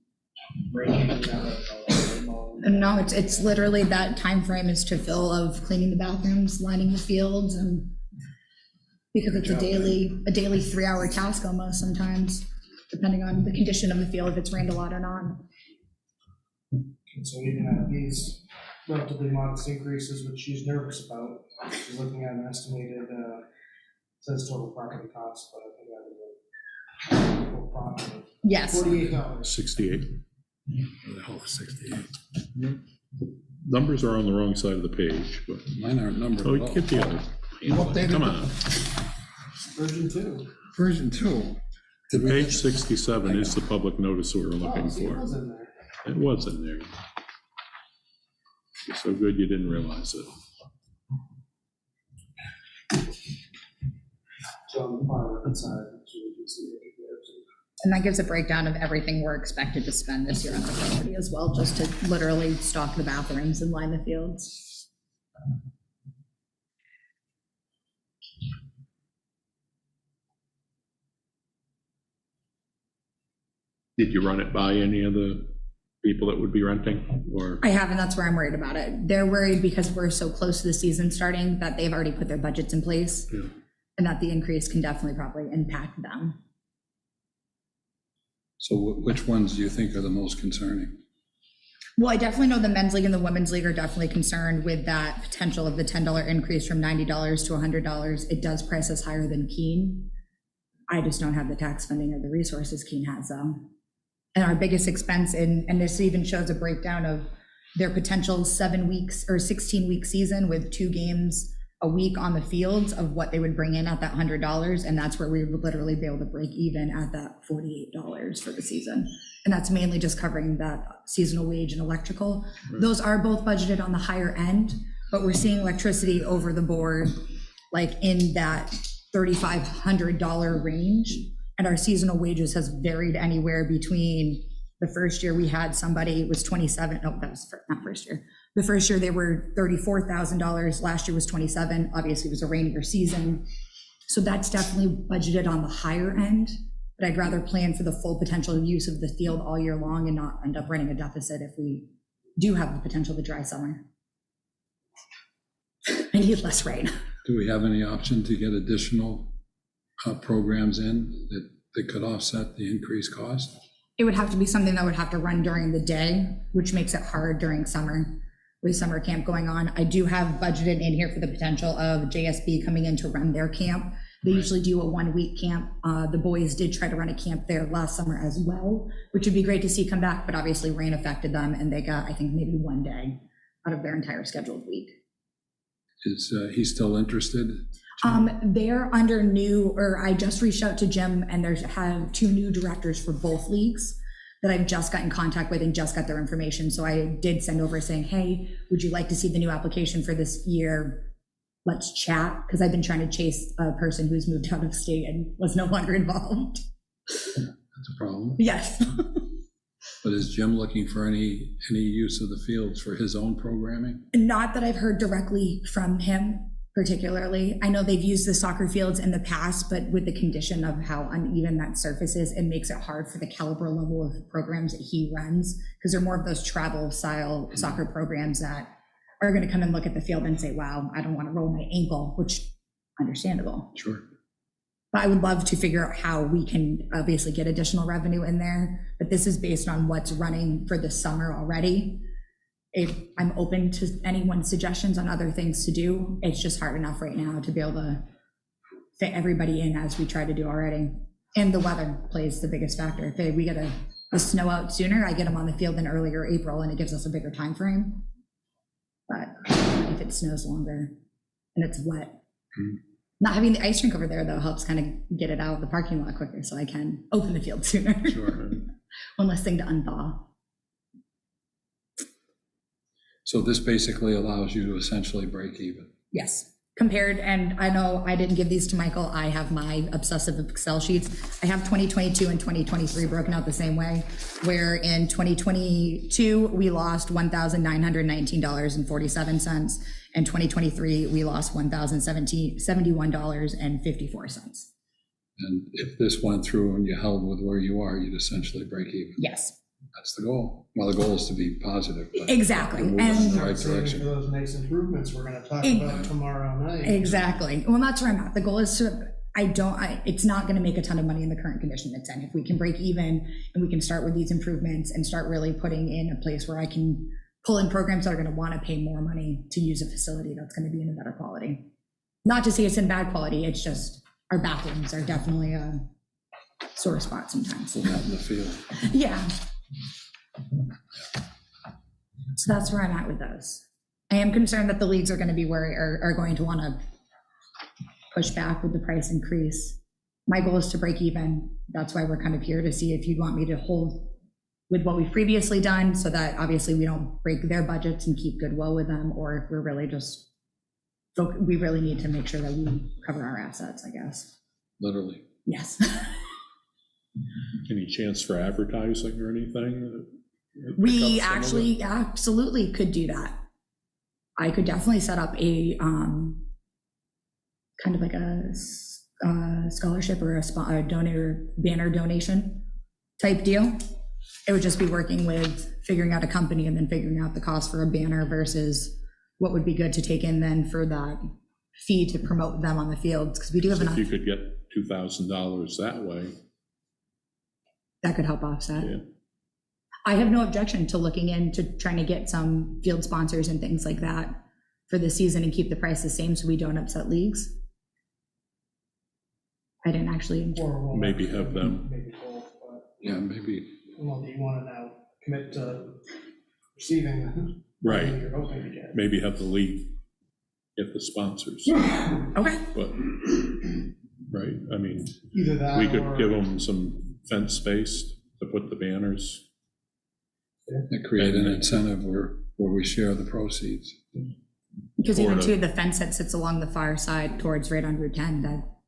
raking. No, it's literally that time frame is to fill of cleaning the bathrooms, lining the fields, and because it's a daily 3-hour task almost sometimes, depending on the condition of the field, if it's rained a lot or not. And so even at these relatively modest increases, which she's nervous about, she's looking at an estimated, says total property cost, but I think that is a total profit of Yes. $48. 68. The hell is 68? Numbers are on the wrong side of the page, but, Mine aren't numbered oh, at all. get the other. Updated. Come on. Version 2. Version 2. Did we- Page 67 is the public notice we were looking See, it for. was in there. It was in there. It's so good you didn't realize it. So on the far right side, so we can see it there too. And that gives a breakdown of everything we're expected to spend this year on the property as well, just to literally stock the bathrooms and line the fields. Did you run it by any of the people that would be renting, or? I haven't, that's where I'm worried about it. They're worried because we're so close to the season starting that they've already put their budgets in place. Yeah. And that the increase can definitely probably impact them. So which ones do you think are the most concerning? Well, I definitely know the men's league and the women's league are definitely concerned with that potential of the $10 increase from $90 to $100. It does price us higher than Keene. I just don't have the tax funding or the resources Keene has though. And our biggest expense, and this even shows a breakdown of their potential 7 weeks or 16-week season with 2 games a week on the fields of what they would bring in at that $100. And that's where we would literally be able to break even at that $48 for the season. And that's mainly just covering that seasonal wage and electrical. Right. Those are both budgeted on the higher end, but we're seeing electricity over the board, like in that $3,500 range. And our seasonal wages has varied anywhere between the first year we had somebody, it was 27, no, that was not first year. The first year they were $34,000, last year was 27, obviously it was a rainier season. So that's definitely budgeted on the higher end, but I'd rather plan for the full potential use of the field all year long and not end up running a deficit if we do have the potential of a dry summer. I need less rain. Do we have any option to get additional programs in that could offset the increased cost? It would have to be something that would have to run during the day, which makes it hard during summer with summer camp going on. I do have budgeted in here for the potential of JSB coming in to run their camp. They usually do a 1-week camp. The boys did try to run a camp there last summer as well, which would be great to see come back, but obviously rain affected them and they got, I think, maybe 1 day out of their entire scheduled week. Is he still interested? They're under new, or I just reached out to Jim and there's have 2 new directors for both leagues that I've just got in contact with and just got their information. So I did send over saying, hey, would you like to see the new application for this year? Let's chat, because I've been trying to chase a person who's moved out of state and was no longer involved. That's a problem. Yes. But is Jim looking for any use of the fields for his own programming? Not that I've heard directly from him particularly. I know they've used the soccer fields in the past, but with the condition of how uneven that surface is, it makes it hard for the caliber level of programs that he runs, because they're more of those travel style soccer programs that are going to come and look at the field and say, wow, I don't want to roll my ankle, which understandable. Sure. But I would love to figure out how we can obviously get additional revenue in there, but this is based on what's running for the summer already. If I'm open to anyone's suggestions on other things to do, it's just hard enough right now to be able to fit everybody in as we try to do already. And the weather plays the biggest factor. If we get a snow out sooner, I get them on the field in earlier April and it gives us a bigger time frame. But if it snows longer and it's wet, not having the ice rink over there though helps kind of get it out of the parking lot quicker so I can open the field sooner. Sure. One less thing to unthaw. So this basically allows you to essentially break even. Yes, compared, and I know I didn't give these to Michael. I have my obsessive Excel sheets. I have 2022 and 2023 broken out the same way, where in 2022, we lost $1,919.47. In 2023, we lost $1,071.54. And if this went through and you held with where you are, you'd essentially break even. Yes. That's the goal. Well, the goal is to be positive. Exactly. And and the right direction. For those nice improvements we're going to talk about tomorrow night. Exactly. Well, that's where I'm at. The goal is to, it's not going to make a ton of money in the current condition it's in. If we can break even and we can start with these improvements and start really putting in a place where I can pull in programs that are going to want to pay more money to use a facility that's going to be in a better quality. Not to say it's in bad quality, it's just our bathrooms are definitely a sore spot sometimes. Out in the field. Yeah. So that's where I'm at with those. I am concerned that the leagues are going to be are going to want to push back with the price increase. My goal is to break even. That's why we're kind of here to see if you'd want me to hold with what we've previously done so that obviously we don't break their budgets and keep goodwill with them, or if we're really just, we really need to make sure that we cover our assets, I guess. Literally. Yes. Any chance for advertising or anything? We actually absolutely could do that. I could definitely set up a kind of like a scholarship or a donor banner donation type deal. It would just be working with figuring out a company and then figuring out the cost for a banner versus what would be good to take in then for that fee to promote them on the fields, because we do have If enough. you could get $2,000 that way, That could help offset. yeah. I have no objection to looking into trying to get some field sponsors and things like that for the season and keep the price the same so we don't upset leagues. I didn't actually, Or we'll Maybe have them. Maybe both, but, Yeah, maybe, well, do you want to now commit to receiving? Right. what you're hoping to get? Maybe have the league get the sponsors, okay, but, right, I mean, Either that we or. could give them some fence space to put the banners. and create an incentive where we share the proceeds. because Or even the- too, the fence that sits along the far side towards right on Route 10,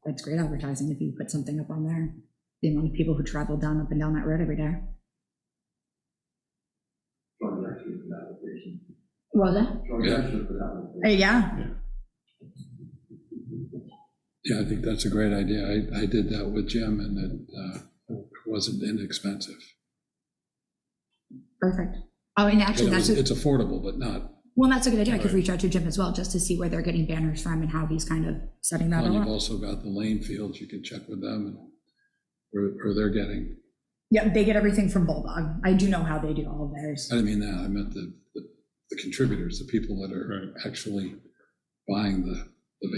that's great advertising if you put something up on there. The amount of people who travel down up and down that road every day. What was that? Yeah, Yeah, I think that's a great idea. I did that with Jim, and it wasn't inexpensive. perfect. Oh, and actually, that's, It's affordable, but not, well, that's a good idea. I could reach out to Jim as well, just to see where they're getting banners from and how he's kind of setting that and all you've up. also got the lane fields, you can check with them, and where they're getting. Yeah, they get everything from Bulldog. I do know how they do all of theirs. I didn't mean that, I meant the contributors, the people that are actually buying the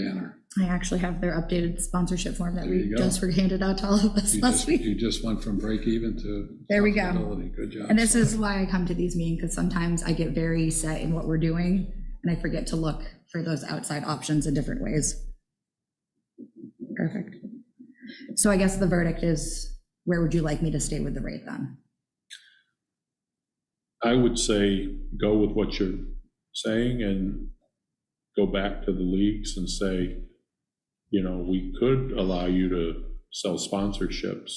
banner. I actually have their updated sponsorship form that There we you go. just handed out to all of us last week. You just went from break even to. There we go. profitability. Good job. And this is why I come to these meetings, because sometimes I get very set in what we're doing, and I forget to look for those outside options in different ways. Perfect. So I guess the verdict is, where would you like me to stay with the rate then? I would say go with what you're saying and go back to the leagues and say, you know, we could allow you to sell sponsorships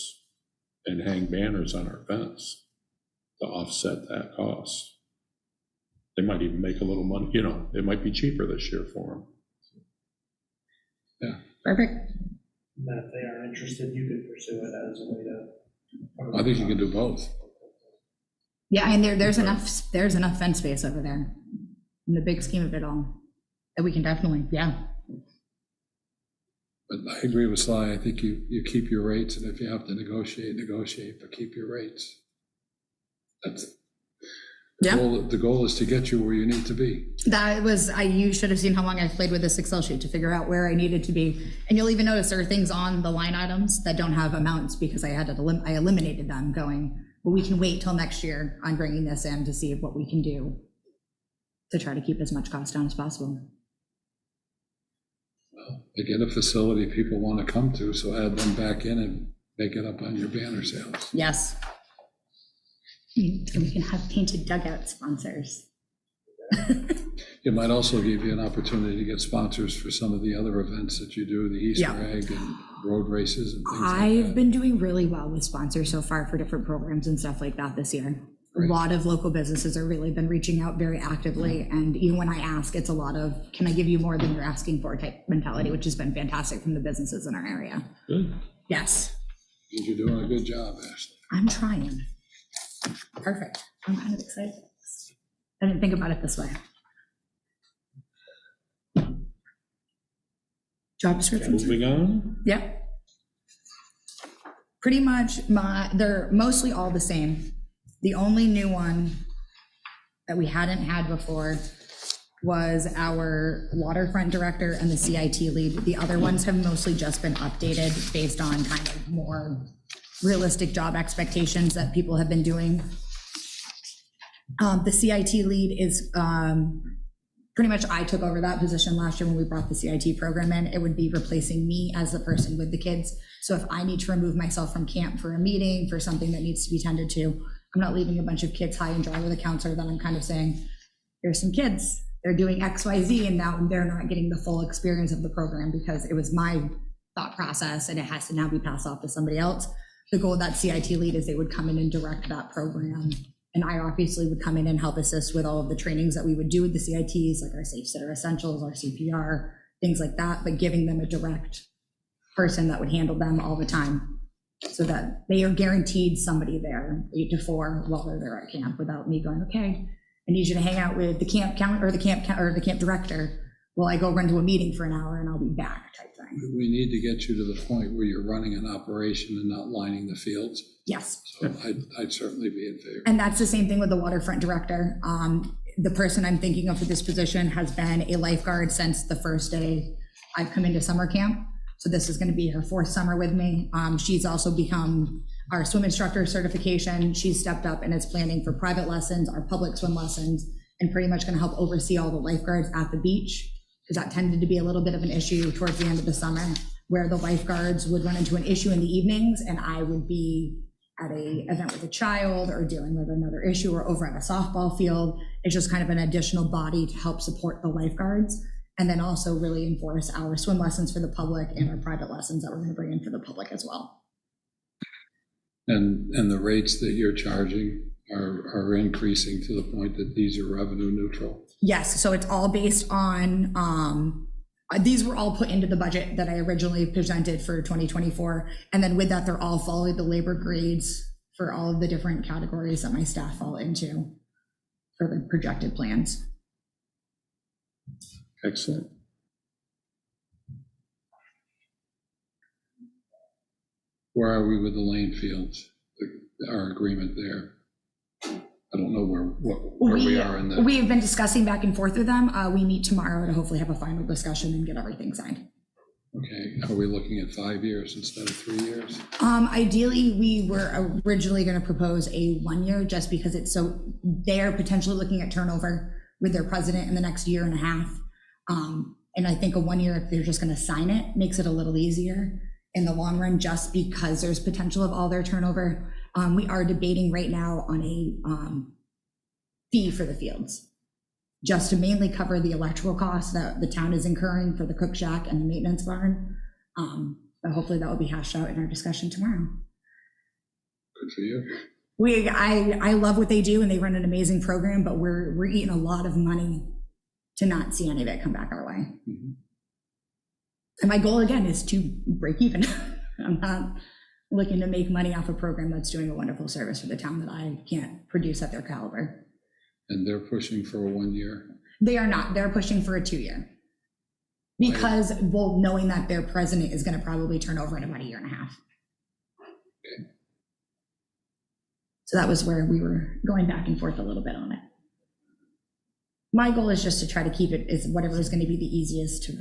and hang banners on our fence to offset that cost. They might even make a little money, you know, it might be cheaper this year for them. Perfect. And then if they are interested, you could pursue it as a way to. I think you can do both. Yeah, and there's enough fence space over there in the big scheme of it all, that we can definitely, yeah. But I agree with Sly, I think you keep your rates, and if you have to negotiate, but keep your rates. That's, Yeah. the goal is to get you where you need to be. That was, you should have seen how long I played with this Excel sheet to figure out where I needed to be. And you'll even notice there are things on the line items that don't have amounts because I eliminated them, going, well, we can wait till next year on bringing this in to see what we can do to try to keep as much cost down as possible. Well, they get a facility people want to come to, so add them back in and make it up on your banner sales. Yes. And we can have painted dugout sponsors. It might also give you an opportunity to get sponsors for some of the other events that you do, the Easter egg and road races and things like I've that. been doing really well with sponsors so far for different programs and stuff like that this year. Great. A lot of local businesses have really been reaching out very actively, and even when I ask, it's a lot of, can I give you more than you're asking for type mentality, which has been fantastic from the businesses in our area. Good. Yes, You're doing a good job, Ashley. I'm trying. Perfect. I'm kind of excited. I didn't think about it this way. Job descriptions. Moving on. Yep. Pretty much they're mostly all the same. The only new one that we hadn't had before was our waterfront director and the CIT lead. The other ones have mostly just been updated based on kind of more realistic job expectations that people have been doing. The CIT lead is pretty much, I took over that position last year when we brought the CIT program in. It would be replacing me as the person with the kids. So if I need to remove myself from camp for a meeting, for something that needs to be tended to, I'm not leaving a bunch of kids high and dry with a counselor. Then I'm kind of saying, here's some kids, they're doing X, Y, Z, and now they're not getting the full experience of the program because it was my thought process and it has to now be passed off to somebody else. The goal of that CIT lead is they would come in and direct that program. And I obviously would come in and help assist with all of the trainings that we would do with the CITs, like our Safe Sitter Essentials, our CPR, things like that, but giving them a direct person that would handle them all the time. so that they are guaranteed somebody there 8 to 4 while they're there at camp without me going, okay, I need you to hang out with the camp the camp director while I go run to a meeting for an hour and I'll be back type thing. We need to get you to the point where you're running an operation and not lining the fields. Yes. So I'd certainly be in favor. And that's the same thing with the waterfront director. The person I'm thinking of for this position has been a lifeguard since the first day I've come into summer camp. So this is going to be her 4th summer with me. She's also become our swim instructor certification. She's stepped up and is planning for private lessons, our public swim lessons, and pretty much going to help oversee all the lifeguards at the beach, because that tended to be a little bit of an issue towards the end of the summer, where the lifeguards would run into an issue in the evenings and I would be at a event with a child or dealing with another issue or over at a softball field. It's just kind of an additional body to help support the lifeguards, and then also really enforce our swim lessons for the public and our private lessons that we're going to bring in for the public as well. And the rates that you're charging are increasing to the point that these are revenue neutral. Yes, so it's all based on, these were all put into the budget that I originally presented for 2024. And then with that, they're all following the labor grades for all of the different categories that my staff fall into for the projected plans. Excellent. Where are we with the lane fields, our agreement there? I don't know where we are in that. We have been discussing back and forth with them. We meet tomorrow to hopefully have a final discussion and get everything signed. Okay, are we looking at 5 years instead of 3 years? Ideally, we were originally going to propose a 1 year just because it's so, they're potentially looking at turnover with their president in the next year and a half. And I think a 1 year, if they're just going to sign it, makes it a little easier in the long run, just because there's potential of all their turnover. We are debating right now on a fee for the fields, just to mainly cover the electrical costs that the town is incurring for the cook shack and the maintenance barn. But hopefully that will be hashed out in our discussion tomorrow. Good for you. I love what they do and they run an amazing program, but we're eating a lot of money to not see any of it come back our way. Mm-hmm. And my goal again is to break even. I'm not looking to make money off a program that's doing a wonderful service for the town that I can't produce at their caliber. And they're pushing for a 1 year? They are not. They're pushing for a 2 year. Because, well, knowing that their president is going to probably turn over in about a year and a half. Okay. So that was where we were going back and forth a little bit on it. My goal is just to try to keep it as whatever is going to be the easiest to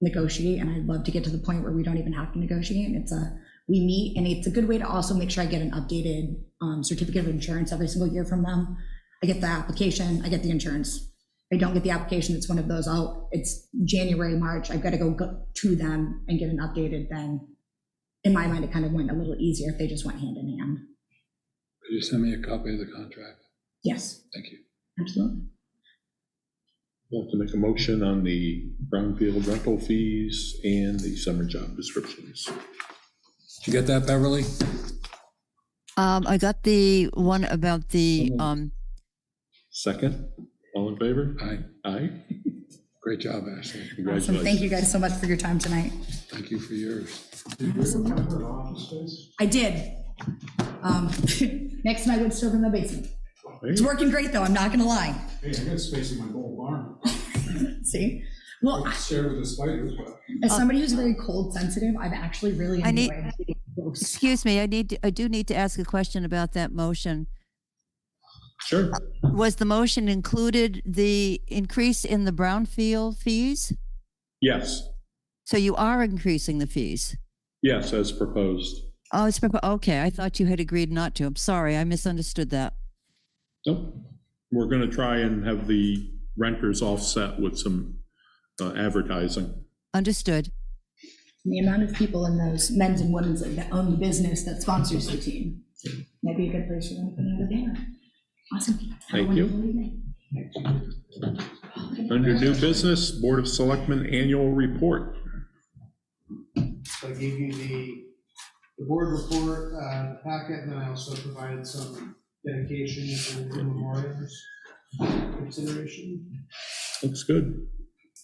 renegotiate, and I'd love to get to the point where we don't even have to negotiate. We meet, and it's a good way to also make sure I get an updated certificate of insurance every single year from them. I get the application, I get the insurance. If I don't get the application, it's one of those, it's January, March, I've got to go to them and get an updated. Then in my mind, it kind of went a little easier if they just went hand in hand. Could you send me a copy of the contract? Yes. Thank you. Absolutely. We'll have to make a motion on the brownfield rental fees and the summer job descriptions. Did you get that, Beverly? I got the one about the, Second, all in favor? Aye. Aye. Great job, Ashlee. Awesome. Congratulations. Thank you guys so much for your time tonight. Thank you for yours. I did. Next night, I would still in the basement. It's working great though, I'm not gonna lie. Hey, I got space in my whole barn. See? Well, I share with the spiders, but. as somebody who's very cold sensitive, I've actually really enjoyed. Excuse me, I do need to ask a question about that motion. Sure. Was the motion included the increase in the brownfield fees? Yes. So you are increasing the fees? Yes, as proposed. Oh, it's okay. I thought you had agreed not to. I'm sorry, I misunderstood that. Nope. We're going to try and have the renters offset with some advertising. Understood. The amount of people in those men's and women's that own the business that sponsors the team might be a good place for them to put another banner. Awesome. Thank you. Under new business, Board of Selectmen annual report. So I gave you the board report packet, and then I also provided some dedications and memorials consideration. Looks good.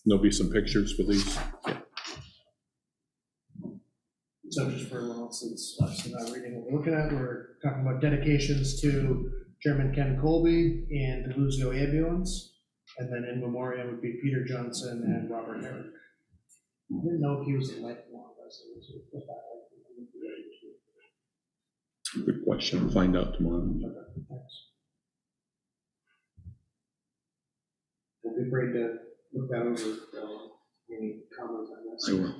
There'll be some pictures for these. Yeah. So just for everyone else that's obviously not reading what we're looking at, we're talking about dedications to Chairman Ken Colby and the Luzio ambulance. And then in memoriam would be Peter Johnson and Robert Herrick. I didn't know if he was a lifelong resident. So we'll put that. Good question. Find out tomorrow. Okay, thanks. Don't be afraid to look that over. Any comments on this? I will.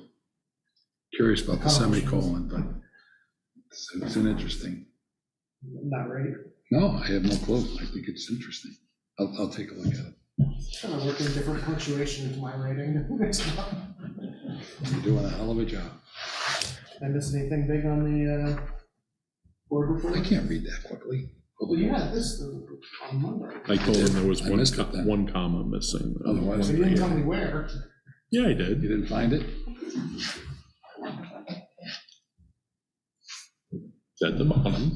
Curious about the semicolon, but it's an interesting. Not ready. No, I have no clue. I think it's interesting. I'll take a look at it. Trying to work in different punctuation into my writing. You're doing a hell of a job. Did I miss anything big on the board report? I can't read that quickly. Well, yeah, this on Monday. I told him there was I missed it then. one comma missing. Otherwise, So you didn't tell me where. Yeah, I did. you didn't find it? It's at the bottom.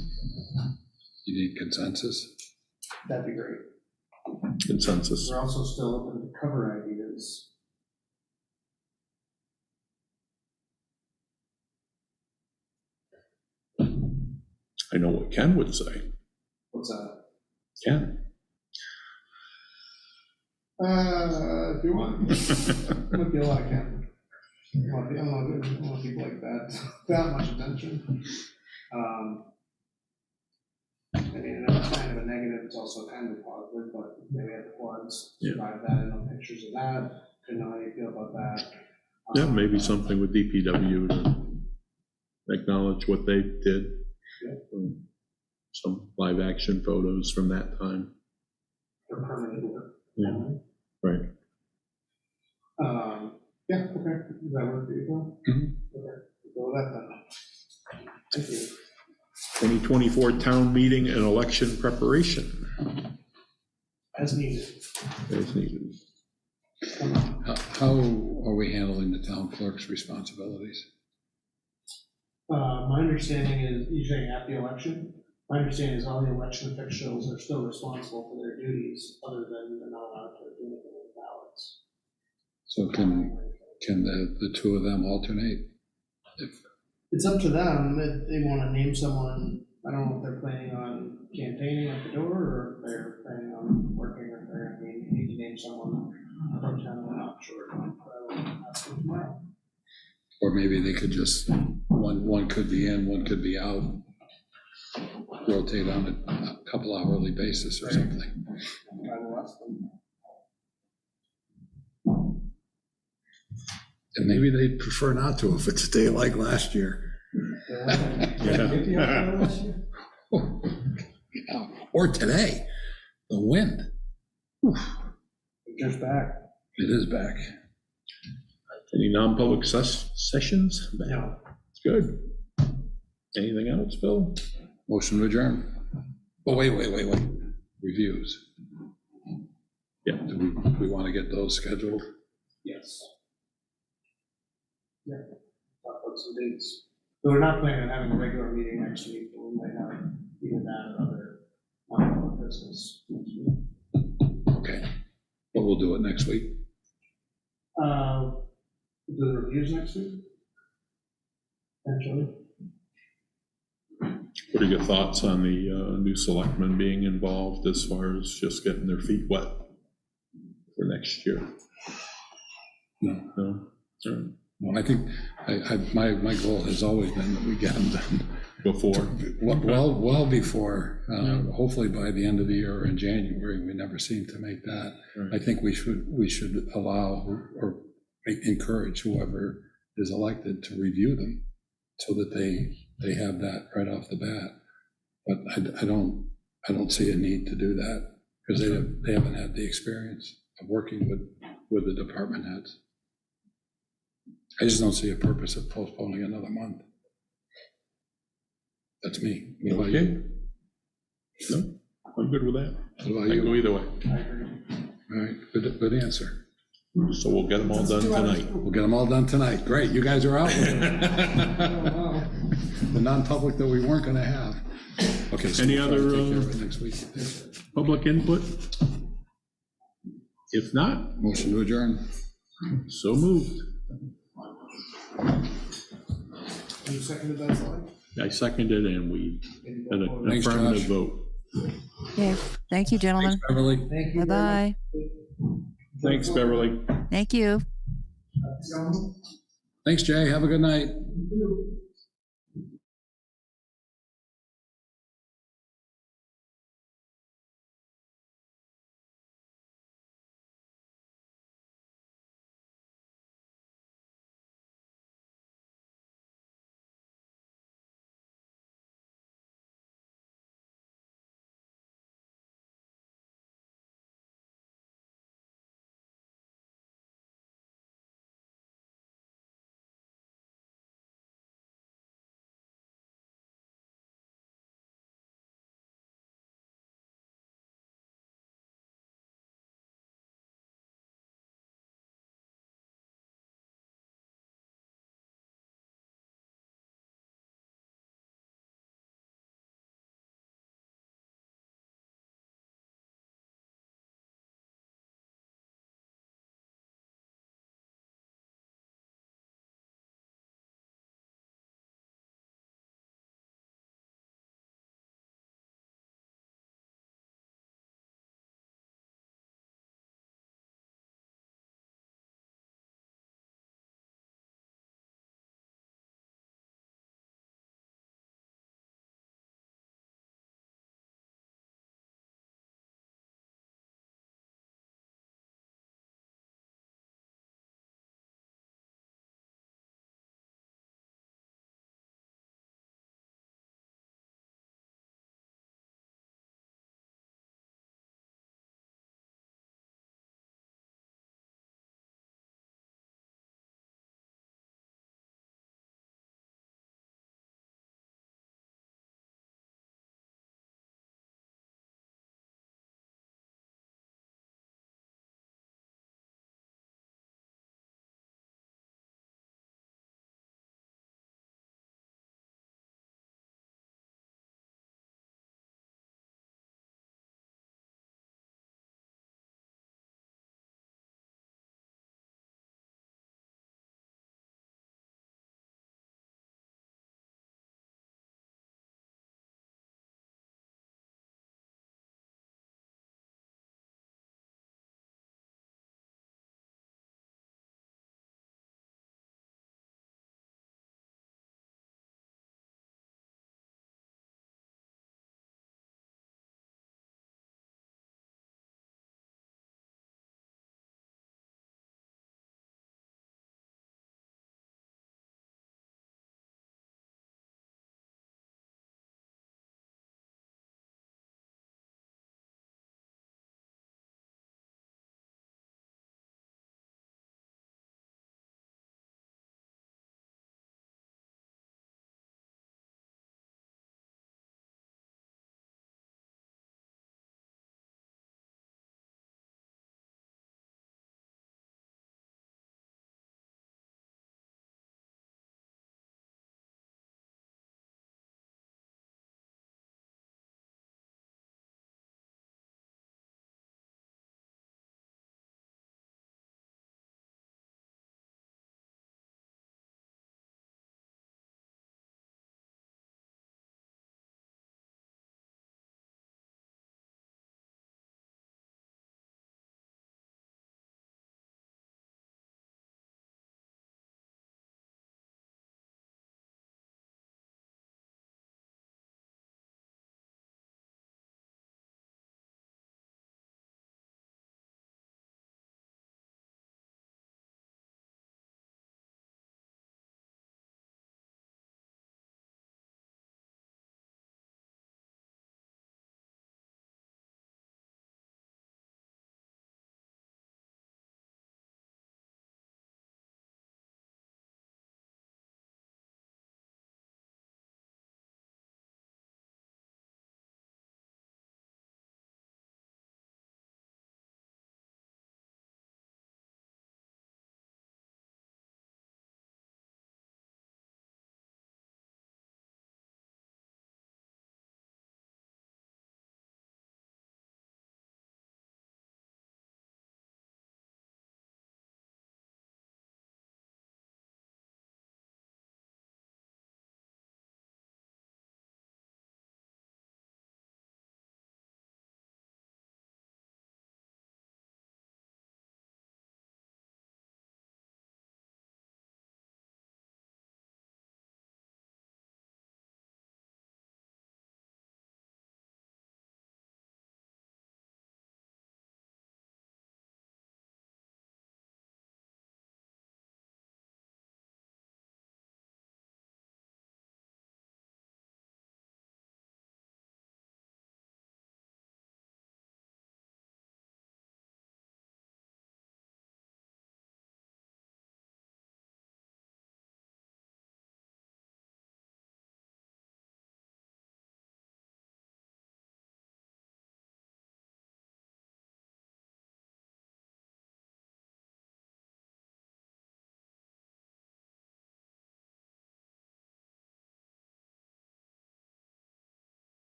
You need consensus? That'd be great. Consensus. We're also still open to cover ideas. I know what Ken would say. What's that? Ken. If you want. Would be a lot of camp. I don't want people like that, without much attention. I mean, it's kind of a negative, it's also kind of a positive, but maybe at the floods, survive that, and no pictures of that. Couldn't know how you feel about that. Yeah, maybe something with DPW to acknowledge what they did. Yeah. Some live action photos from that time. For permanent work. Yeah, right. Yeah, okay. Does that work for you, Bill? Mhm. Okay, we'll go with that then. Thank you. 2024 town meeting and election preparation As needed. as needed. How are we handling the town clerk's responsibilities? My understanding is, you're saying at the election, my understanding is all the election officials are still responsible for their duties, other than they're not allowed to do anything with ballots. So can the two of them alternate? It's up to them, if they want to name someone. I don't know if they're planning on campaigning at the door, or if they're planning on working, or if they're, need to name someone from town, I'm not sure. But I will ask them tomorrow. Or maybe they could just, one could be in, one could be out, rotate on a couple hourly basis or something. I will ask them. And maybe they'd prefer not to if it's a day like last year. Yeah. Or today, the wind. Just back. It is back. Any non-public sessions? No. Good. Anything else, Bill? Motion to adjourn. Oh, wait. Reviews. Yeah. Do we want to get those scheduled? Yes. Yeah, I'll put some dates. So we're not planning on having a regular meeting next week, but we might have either that or other non-public business next week. Okay, but we'll do it next week. We'll do the reviews next week. Potentially. What are your thoughts on the new selectmen being involved as far as just getting their feet wet for next year? No. No? All right. Well, I think my goal has always been that we get them done Before? well before, hopefully by the end of the year or in January. We never seem to make that. Right. I think we should allow or encourage whoever is elected to review them so that they have that right off the bat. But I don't see a need to do that because they haven't had the experience of working with the department heads. I just don't see a purpose of postponing another month. That's me. What about you? No, I'm good with that. What about I you? go either way. I agree. All right, good answer. So we'll get them all done tonight. We'll get them all done tonight. Great, you guys are out with it. Oh, wow. The non-public that we weren't gonna have. Okay. So Any we'll try to other, take care of it next week. Public input? If not, Motion to adjourn. so moved. You seconded that, Sly? I seconded and we had an Thanks, affirmative Josh. vote. Okay, thank you, gentlemen. Thanks, Beverly. Thank you. very Bye-bye. much. Thanks, Beverly. Thank you. Gentlemen? Thanks, Jay. Have a good night.